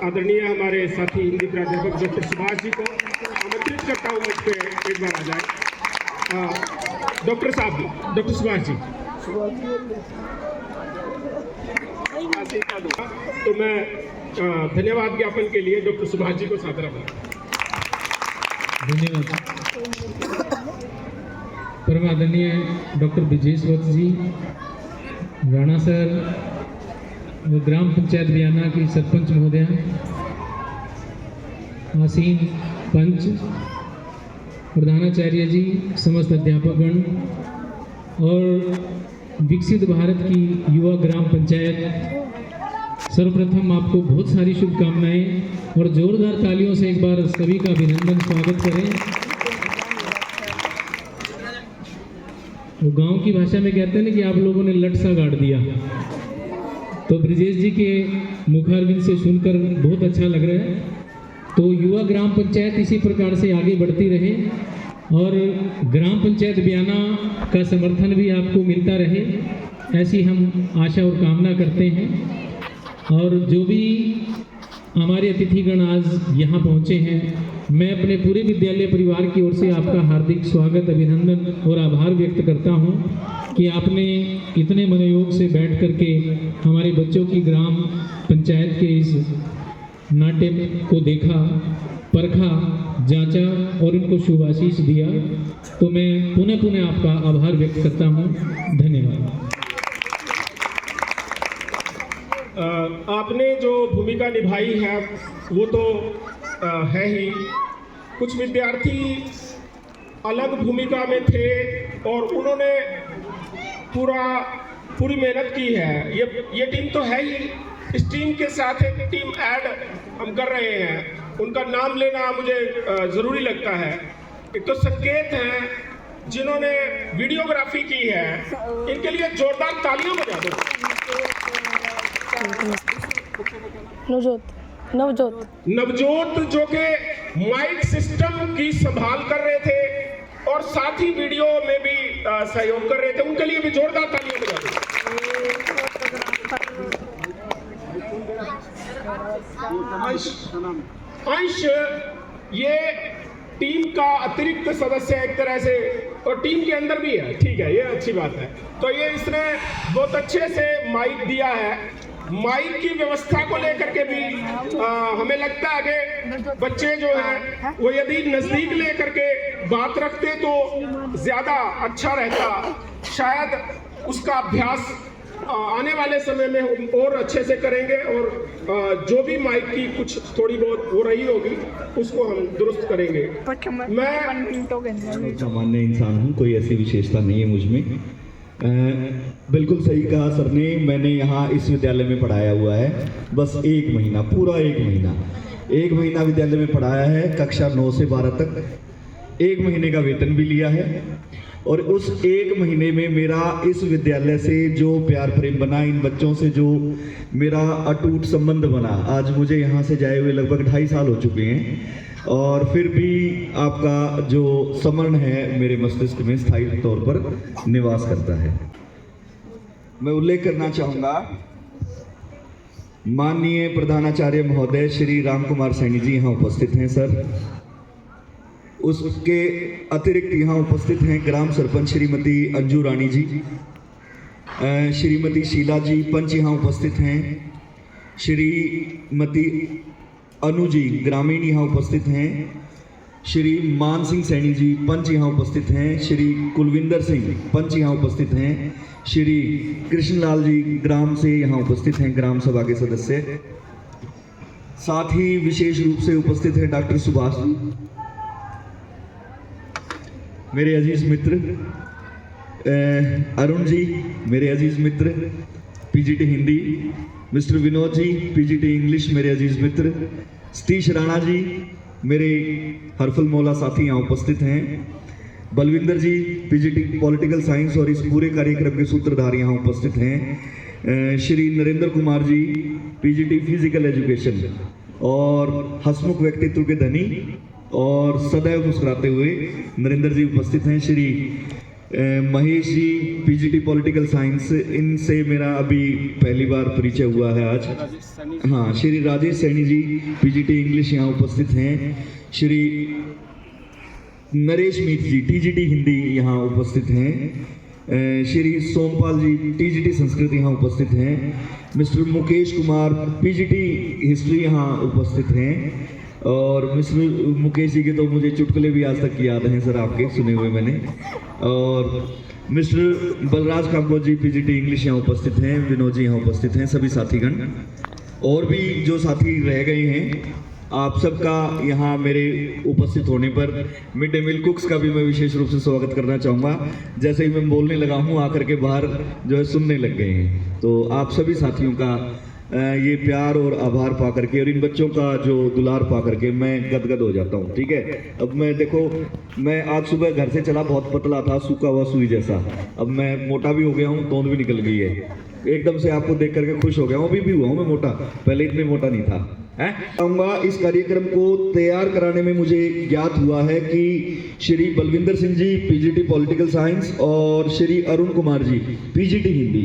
आदरणीय हमारे साथी हिंदी प्राध्यापक डॉक्टर सुभाष जी को आमंत्रित करता हूँ मुझ पर एक बार आ जाए। डॉक्टर साहब, डॉक्टर सुभाष जी, तो मैं धन्यवाद ज्ञापन के लिए डॉक्टर सुभाष जी को सादर धन्यवाद। परम आदरणीय डॉक्टर ब्रजेश वत्स जी, राणा सर, वो ग्राम पंचायत बियाना की सरपंच महोदया, आसीन पंच, प्रधानाचार्य जी, समस्त अध्यापकगण और विकसित भारत की युवा ग्राम पंचायत, सर्वप्रथम आपको बहुत सारी शुभकामनाएं और जोरदार तालियों से एक बार सभी का अभिनंदन स्वागत करें। वो गांव की भाषा में कहते हैं ना कि आप लोगों ने लट सा गाड़ दिया, तो ब्रजेश जी के मुखारविंद से सुनकर बहुत अच्छा लग रहा है। तो युवा ग्राम पंचायत इसी प्रकार से आगे बढ़ती रहे और ग्राम पंचायत बियाना का समर्थन भी आपको मिलता रहे, ऐसी हम आशा और कामना करते हैं। और जो भी हमारे अतिथिगण आज यहाँ पहुँचे हैं, मैं अपने पूरे विद्यालय परिवार की ओर से आपका हार्दिक स्वागत, अभिनंदन और आभार व्यक्त करता हूँ कि आपने इतने मनोयोग से बैठ करके हमारे बच्चों की ग्राम पंचायत के इस नाट्य को देखा, परखा, जांचा और इनको शुभ आशीष दिया। तो मैं पुनः आपका आभार व्यक्त करता हूँ। धन्यवाद। आपने जो भूमिका निभाई है वो तो है ही। कुछ विद्यार्थी अलग भूमिका में थे और उन्होंने पूरी मेहनत की है। ये टीम तो है ही, इस टीम के साथ एक टीम ऐड हम कर रहे हैं, उनका नाम लेना मुझे ज़रूरी लगता है। एक तो संकेत हैं जिन्होंने वीडियोग्राफी की है, इनके लिए जोरदार तालियां बजा दो। नवजोत जो कि माइक सिस्टम की संभाल कर रहे थे और साथ ही वीडियो में भी सहयोग कर रहे थे, उनके लिए भी जोरदार तालियां बजा दो। अंश ये टीम का अतिरिक्त सदस्य है एक तरह से, और टीम के अंदर भी है, ठीक है, ये अच्छी बात है। तो ये इसने बहुत अच्छे से माइक दिया है। माइक की व्यवस्था को लेकर के भी हमें लगता है कि बच्चे जो हैं वो यदि नज़दीक लेकर के बात रखते तो ज़्यादा अच्छा रहता, शायद उसका अभ्यास आने वाले समय में हम और अच्छे से करेंगे और जो भी माइक की कुछ थोड़ी बहुत हो रही होगी उसको हम दुरुस्त करेंगे। मैं सामान्य इंसान हूँ, कोई ऐसी विशेषता नहीं है मुझ में। बिल्कुल सही कहा सर ने, मैंने यहाँ इस विद्यालय में पढ़ाया हुआ है बस 1 महीना, पूरा 1 महीना विद्यालय में पढ़ाया है, कक्षा 9 से 12 तक। 1 महीने का वेतन भी लिया है और उस 1 महीने में मेरा इस विद्यालय से जो प्यार प्रेम बना, इन बच्चों से जो मेरा अटूट संबंध बना, आज मुझे यहाँ से जाए हुए लगभग 2.5 साल हो चुके हैं और फिर भी आपका जो स्मरण है मेरे मस्तिष्क में स्थायी तौर पर निवास करता है। मैं उल्लेख करना चाहूँगा माननीय प्रधानाचार्य महोदय श्री राम कुमार सैनी जी यहाँ उपस्थित हैं सर। उसके अतिरिक्त यहाँ उपस्थित हैं ग्राम सरपंच श्रीमती अंजू रानी जी, श्रीमती शीला जी पंच यहाँ उपस्थित हैं, श्रीमती अनु जी ग्रामीण यहाँ उपस्थित हैं, श्री मान सिंह सैनी जी पंच यहाँ उपस्थित हैं, श्री कुलविंदर सिंह पंच यहाँ उपस्थित हैं, श्री कृष्णलाल जी ग्राम से यहाँ उपस्थित हैं, ग्राम सभा के सदस्य। साथ ही विशेष रूप से उपस्थित हैं डॉक्टर सुभाष जी, मेरे अजीज मित्र, अरुण जी मेरे अजीज मित्र, PGT Hindi, mister Vinod ji PGT English मेरे अजीज मित्र, सतीश राणा जी मेरे हरफल मौला साथी यहाँ उपस्थित हैं, बलविंदर जी पीजीटी पॉलिटिकल साइंस और इस पूरे कार्यक्रम के सूत्रधार यहाँ उपस्थित हैं, Shri Narendra Kumar ji PGT physical education और हंसमुख व्यक्तित्व के धनी और सदैव मुस्कुराते हुए नरेंद्र जी उपस्थित हैं, Shri Mahesh ji PGT political science, इनसे मेरा अभी पहली बार परिचय हुआ है आज। हाँ, श्री राजेश सैनी जी पीजीटी इंग्लिश यहाँ उपस्थित हैं, श्री नरेश मीत जी टीजीटी हिंदी यहाँ उपस्थित हैं, श्री सोमपाल जी टीजीटी संस्कृत यहाँ उपस्थित हैं, mister Mukesh Kumar PGT history यहाँ उपस्थित हैं, और मिस्टर मुकेश जी के तो मुझे चुटकुले भी आज तक याद हैं सर, आपके सुने हुए मैंने, और मिस्टर बलराज कामकोज जी पीजीटी इंग्लिश यहाँ उपस्थित हैं, विनोद जी यहाँ उपस्थित हैं, सभी साथीगण और भी जो साथी रह गए हैं, आप सबका यहाँ मेरे उपस्थित होने पर मिड डे मील कुक्स का भी मैं विशेष रूप से स्वागत करना चाहूँगा। जैसे ही मैं बोलने लगा हूँ आकर के बाहर जो है सुनने लग गए हैं, तो आप सभी साथियों का ये प्यार और आभार पा करके और इन बच्चों का जो दुलार पा करके मैं गदगद हो जाता हूँ। ठीक है, अब मैं देखो, मैं आज सुबह घर से चला, बहुत पतला था, सूखा हुआ सुई जैसा, अब मैं मोटा भी हो गया हूँ, तोंद भी निकल गई है, एकदम से आपको देख करके खुश हो गया हूँ। अभी भी हुआ हूँ मैं मोटा, पहले इतने मोटा नहीं था। कहूँगा इस कार्यक्रम को तैयार कराने में मुझे ज्ञात हुआ है कि Shri Balwinder Singh ji PGT political science और श्री अरुण कुमार जी पीजीटी हिंदी,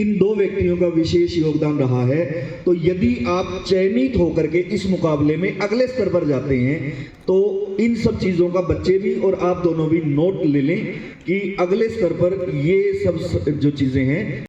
इन दो व्यक्तियों का विशेष योगदान रहा है। तो यदि आप चयनित होकर के इस मुकाबले में अगले स्तर पर जाते हैं तो इन सब चीज़ों का बच्चे भी और आप दोनों भी नोट ले लें कि अगले स्तर पर ये सब जो चीज़ें हैं